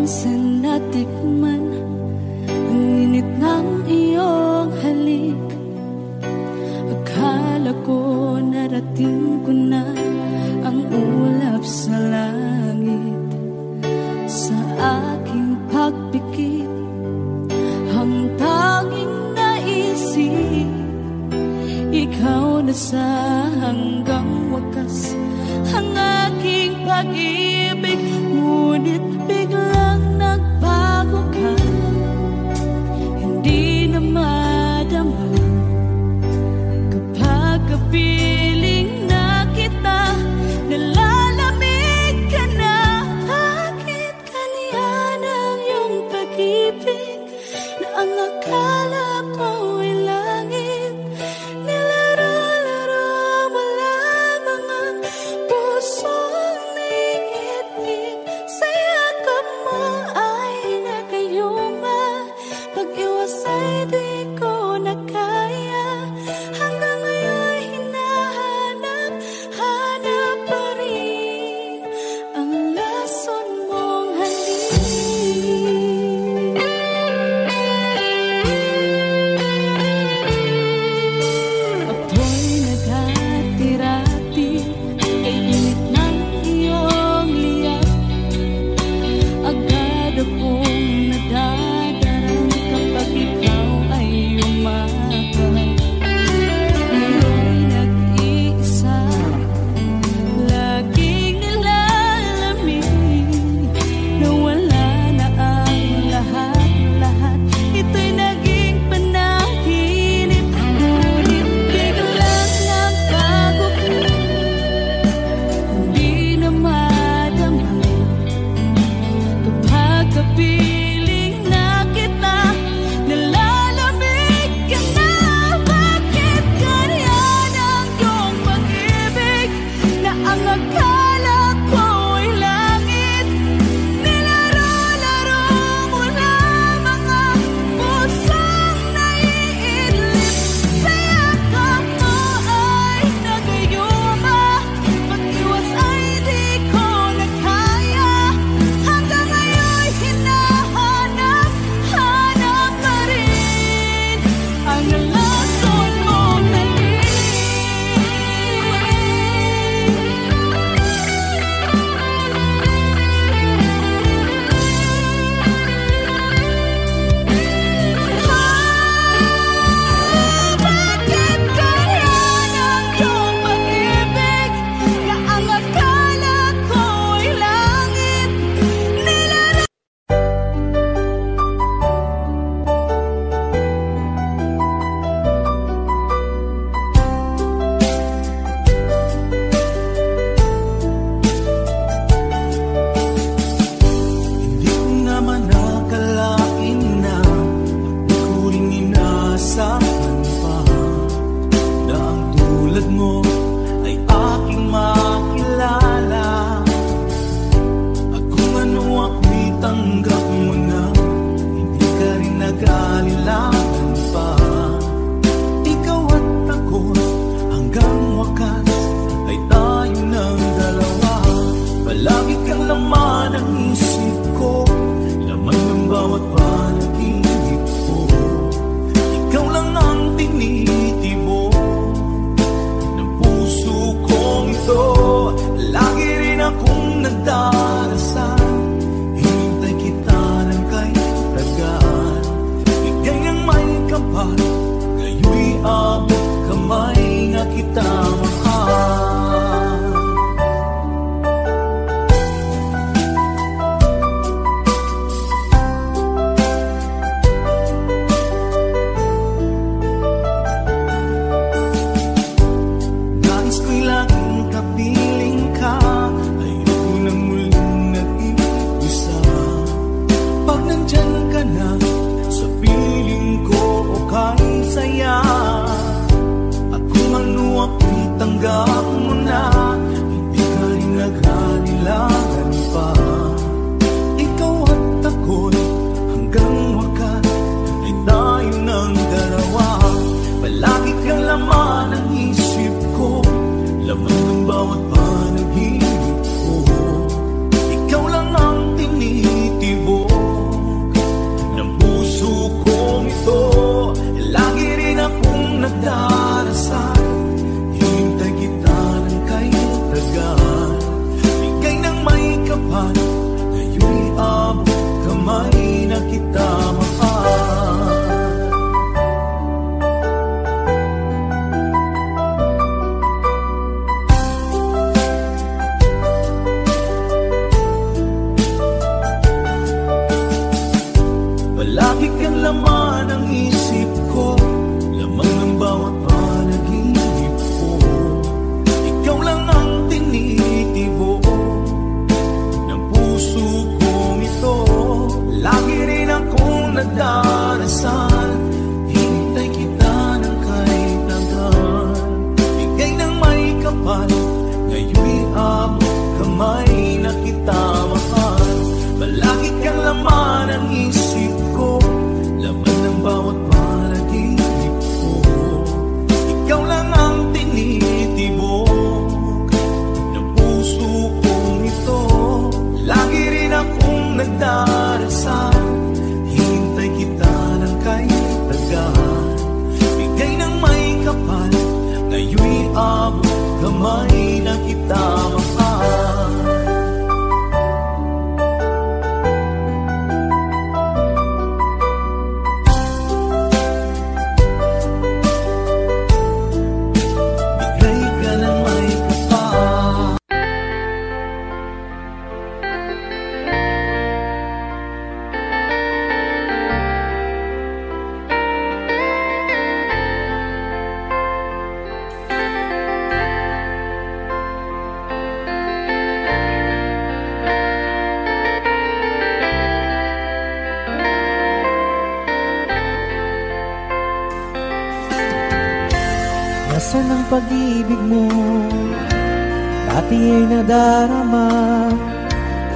minsan natikman ang init ng iyong halik. Akala ko narating ko na ang ulap sa langit. Sa aking pagpikit, ang tanging naisip, ikaw na sa hanggang wakas ang aking pag-ibig. Ngunit biglang nagbago ka, hindi na madama kapag kapiling na kita, nalalamig ka na. Bakit kaniyan ang iyong pag-ibig na ang akala ko ay langit? Nilaro-laro mo lamang ang pusong naiitip. Sa yakap mo ay nagayuma, pag-iwas ay di ko na kaya. Hanggang ngayon hinahanap, hanap pa rin ang lason mong halik. Ako'y naghati-rati kay init ng iyong liyak. Agad akong nadadarang kapag ikaw ay umakyat. Ngayon nag-iisa, laging nilalamig, nawala na ang lahat-lahat. Ito'y naging panaginip, ngunit biglang nagbago ka, hindi na madama kapag kapiling na kita, nalalamig ka na. Bakit ganyan ang iyong pag-ibig na ang akala ko ay langit? Nilaro-laro mo lamang ang pusong naiidlip. Sa yakap mo ay nagayuma, pag-iwas ay di ko na kaya. Hanggang ngayon hinahanap, hanap pa rin ang lason mong halik. Bakit ganyan ang iyong pag-ibig na ang akala ko ay langit? Nilaro Hindi ko naman nakalain na di ko rin inaasahan pa na ang tulad mo ay aking makilala. At kung ano ako'y tanggap mo na, hindi ka rin nag-alilangan pa. Ikaw at ako hanggang wakas ay tayo ng dalawa. Palagi kang laman ng isip ko, laman ng bawat panaginip ko. Ikaw lang ang tinitibo ng puso kong ito. Lagi rin akong nagdarasal, hinintay kita ng kay tagaan. Ika'y ang may kapal, ngayon'y abot kamay nga kita mahal. kamay na kita mahal. Palagi kang laman ang isip ko, laman ng bawat panaginip ko. Ikaw lang ang tinitibok ng puso kong ito. Lagi rin akong nagdarasal, hintay kita ng kay tagal. Bigay ng may kapal, ngayon'y abot kamay na kita mahal. Bigay ka ng may kapal. Nasaan ang pag-ibig mo? Dati ay nadarama,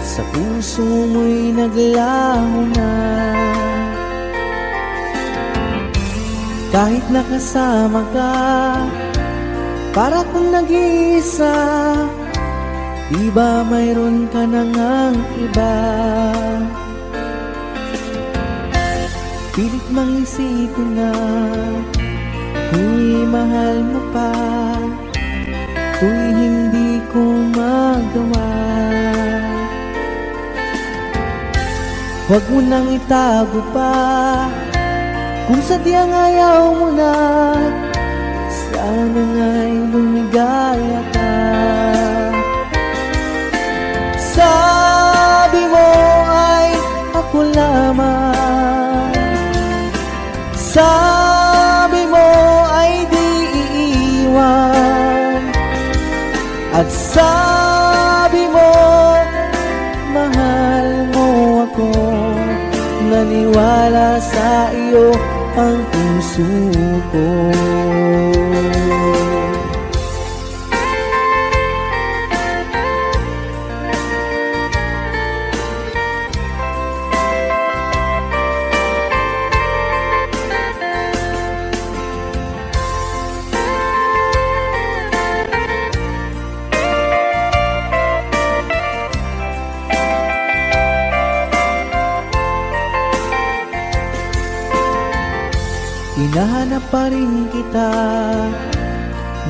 sa puso mo'y naglaho na. Kahit nakasama ka, para kung nag-iisa, di ba mayroon ka na ngang iba? Pilit mang isipin na tuwing mahal mo pa, tuwing hindi ko magawa. Huwag mo nang itago pa, kung sadyang ayaw mo na, sana nga'y lumigaya ka. Sabi mo ay ako lamang, sabi mo ay di iiwan, at sabi mo mahal mo ako. Naniwala sa iyo ang puso ko. Hinahanap pa rin kita,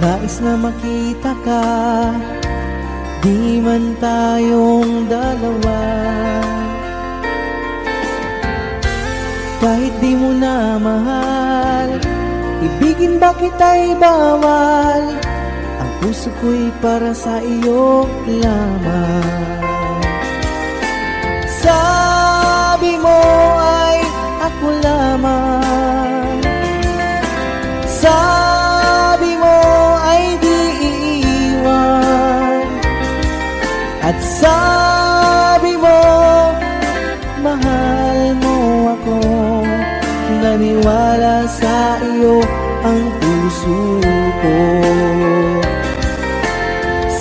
nais na makita ka, di man tayong dalawa. Kahit di mo na mahal, ibigin ba kita'y bawal? Ang puso ko'y para sa iyo lamang. Sabi mo ay ako lamang, sabi mo ay di iiwan, at sabi mo mahal mo ako. Naniwala sa iyo ang puso ko.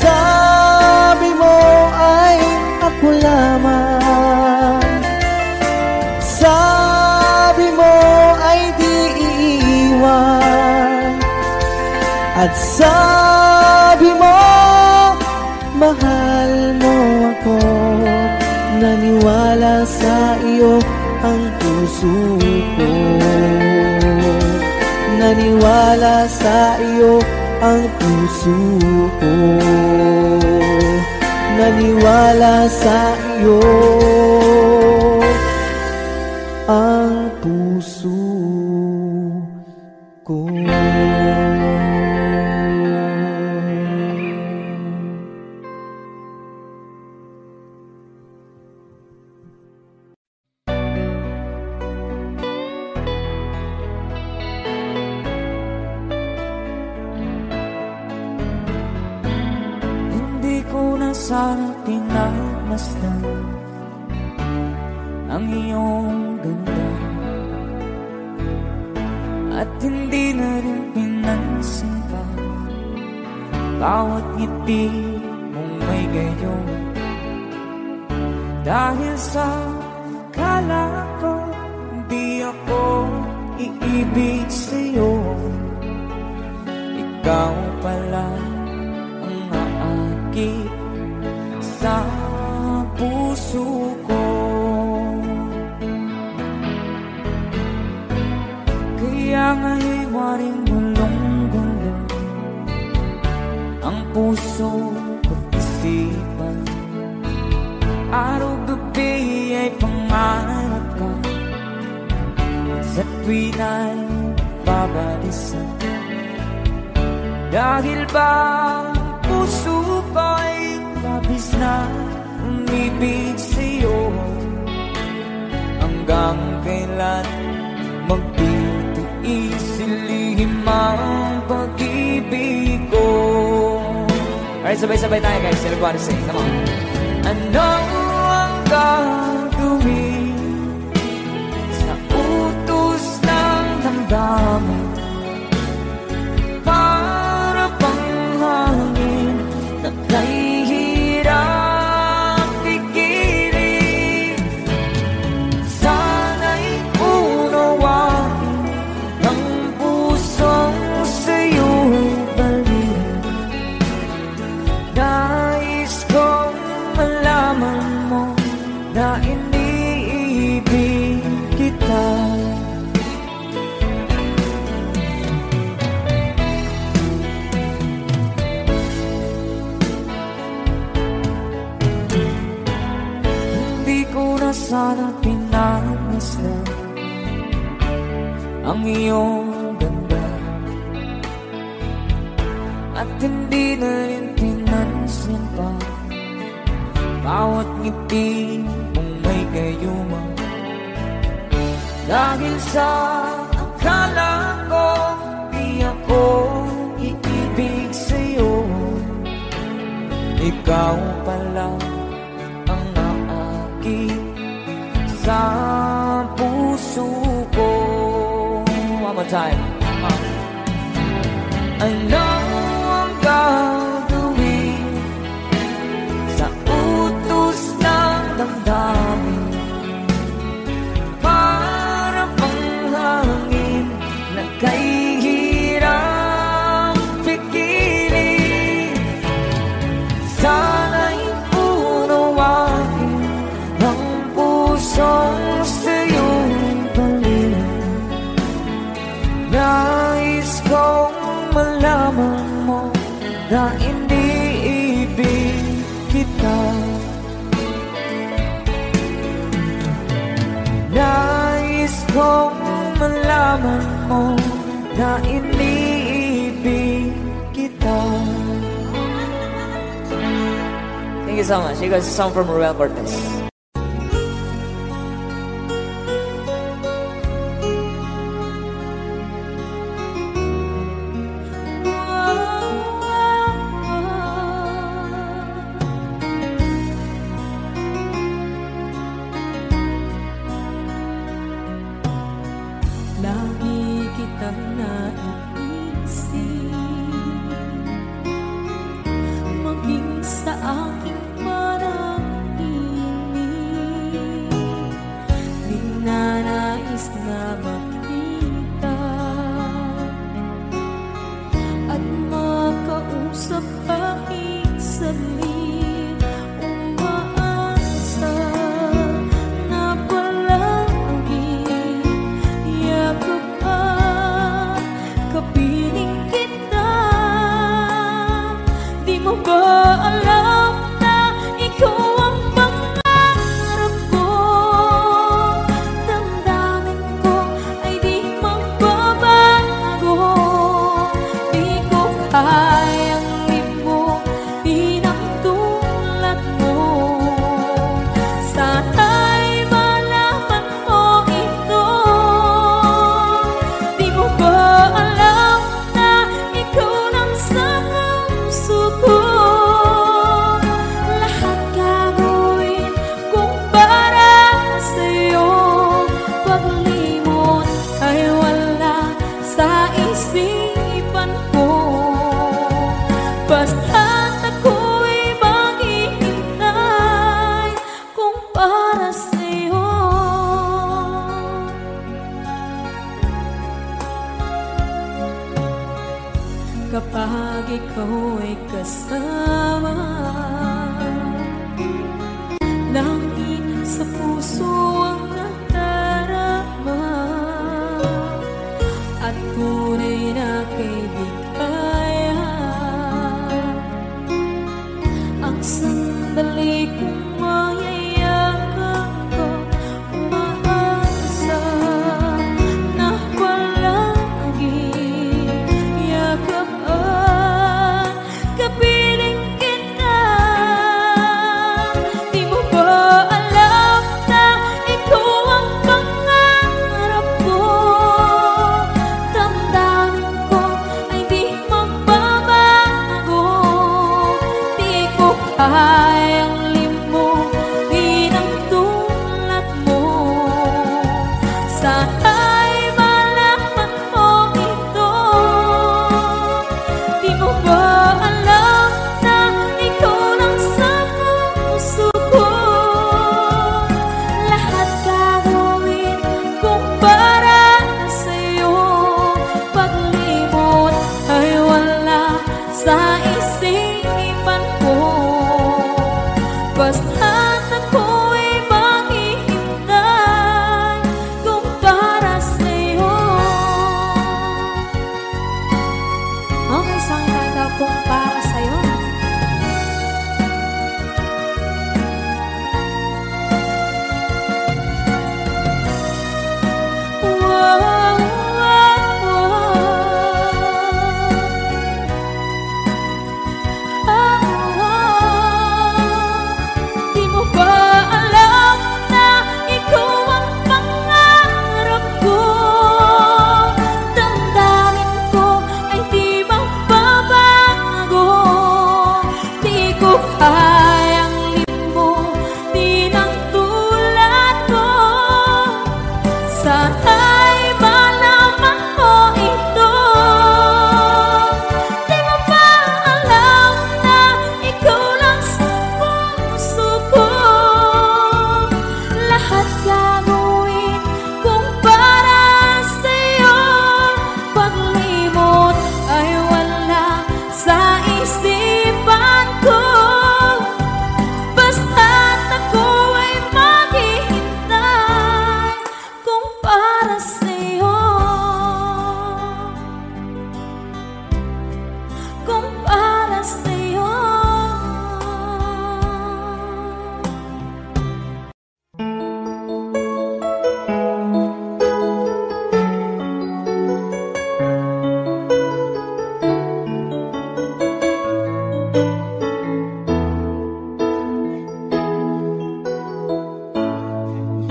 Sabi mo ay ako lamang, sabi mo ay di iiwan, at sabi mo mahal mo ako. Naniwala sa iyo ang puso ko. Naniwala sa iyo ang puso ko. Naniwala sa iyo ang puso ko. Hindi ko na sana pinagmasdan ang iyong ganda, at hindi na rin pinansin pa bawat ngiti mong may gayon. Dahil sa kala ko, di ako iibig sa'yo. Ikaw pala ang aakit sa puso ko. Kaya nga'y waring gulong-gulo ang puso ko't isipan. Araw-gabi ay pangarap ka sa tuwin ay babalisan. Dahil ba puso ko'y labis na umibig sa'yo. Hanggang kailan magtitiis ilihim ang pag-ibig ko. Alright, sabay-sabay tayo guys. Everybody sing, come on. Ano ang gagawin sa utos ng damdamin? Para bang hangin na kahihirap pigilan. Sana'y unawain ang pusong sa'yo'y balik. Nais kong malaman mo na iniibig kita. Hindi ko na sana pinagmasdan ang iyong ganda, at hindi na rin pinansin pa bawat ngiti mong may gayuma. Dahil sa akala ko, di ako iibig sa'yo. Ikaw pala ang naakit sa puso ko. One more time. Ano ang gagawin sa utos ng damdamin? Para bang hangin na kahihirap pigilan. Sana'y unawain ang pusong sa'yo'y balik. Nais kong malaman mo na iniibig kita. Nais kong malaman mo na iniibig kita. Thank you so much. You guys, a song from Ruel Cortez. Lagi kitang naiisip, maging sa aking parang iniisip.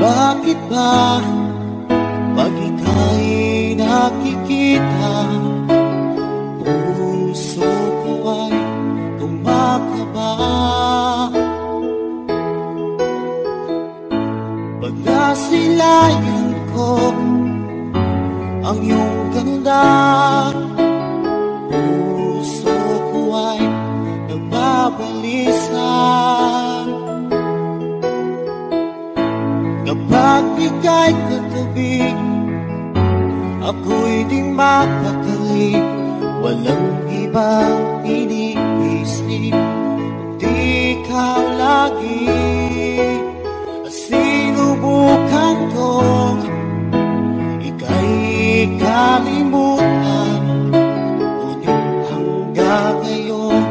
Bakit ba pag ika'y nakikita, puso ko ay kumakaba? Pag nasilayan ko ang iyong ganda, puso ko ay nagbabalisa. Kapag ika'y katabi, ako'y di mapakali. Walang ibang iniisip, kundi ikaw lagi. Sinubukan kong ika'y kalimutan, ngunit hanggang ngayon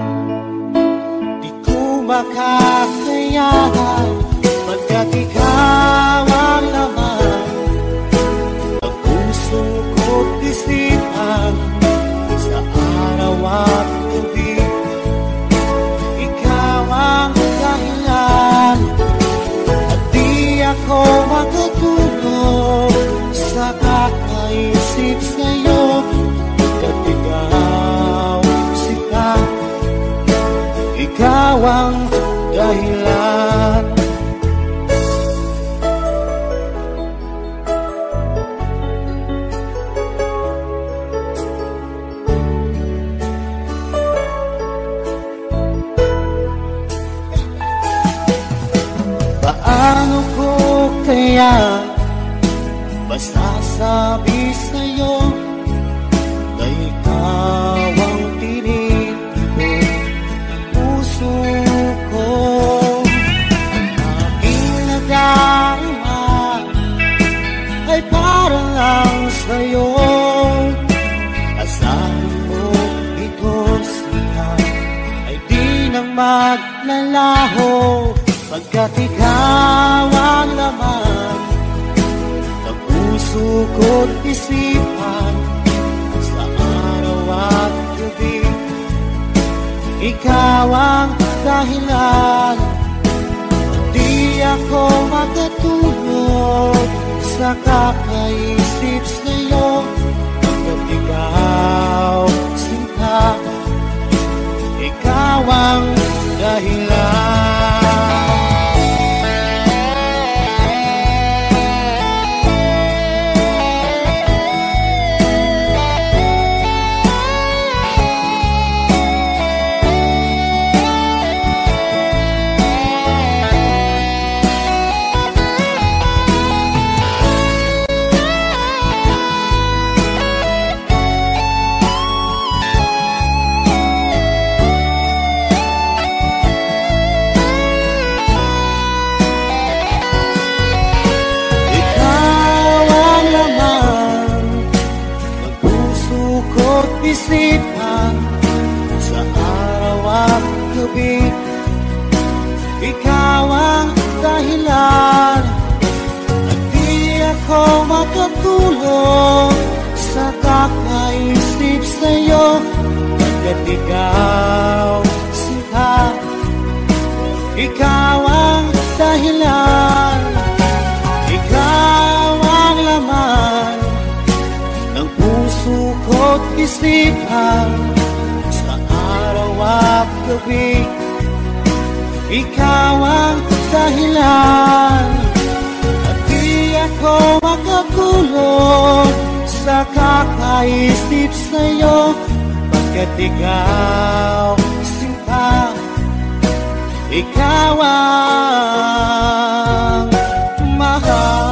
di ko makakayanan. Pagkat ikaw ang laman ng puso ko't isipan, sa araw at gabi ikaw ang dahilan. At di ako makatulog sa kakaisip sa'yo, at ikaw sika, ikaw ang dahilan. Paano ko kaya masasabi sa'yo na ikaw ang tinitibok ng puso ko? Ang aking nadarama ay para lang sa'yo. Asahan mo ito siya ay di na maglalaho. Pagka Pagkat ikaw ang laman ng puso ko't isipan, sa araw at gabi. Ikaw ang dahilan, di ako makatulog sa kakaisip sa'yo. Pagkat ikaw sinta, ikaw ang dahilan. Isipan sa araw at gabi. Ikaw ang dahilan, at di ako makatulog sa kakaisip sa'yo. Pagkat ikaw sinta, ikaw ang dahilan, ikaw ang laman ng puso ko't isipan, sa araw at gabi. Ikaw ang dahilan, at di ako makatulog sa kakaisip sa'yo. Pagkat ikaw sinta, ikaw ang mahal.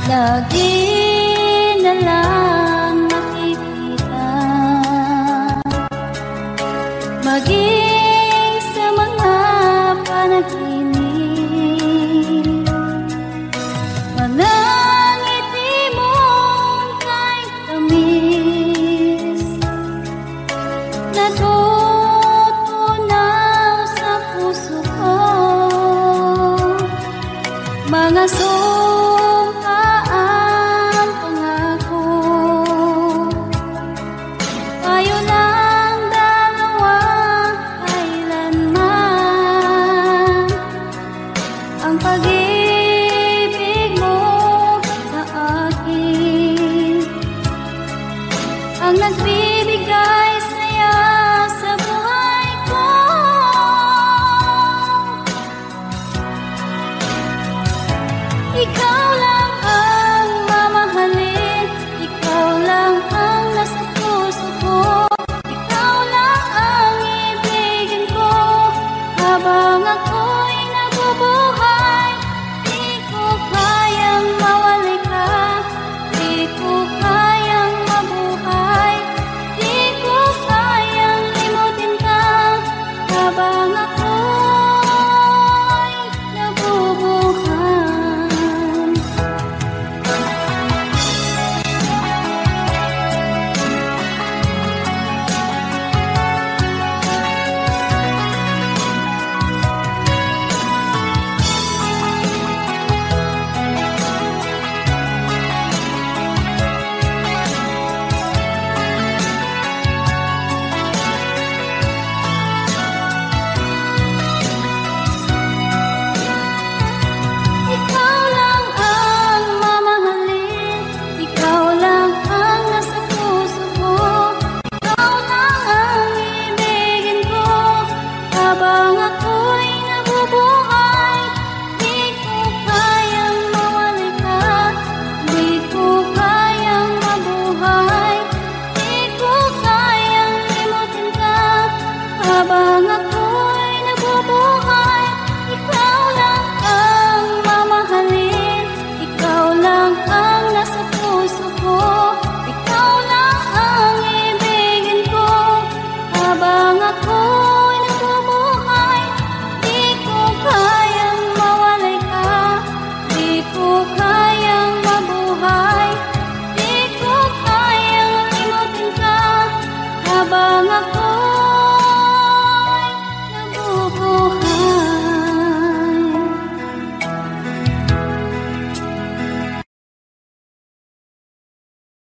Lagi na lang nakikita,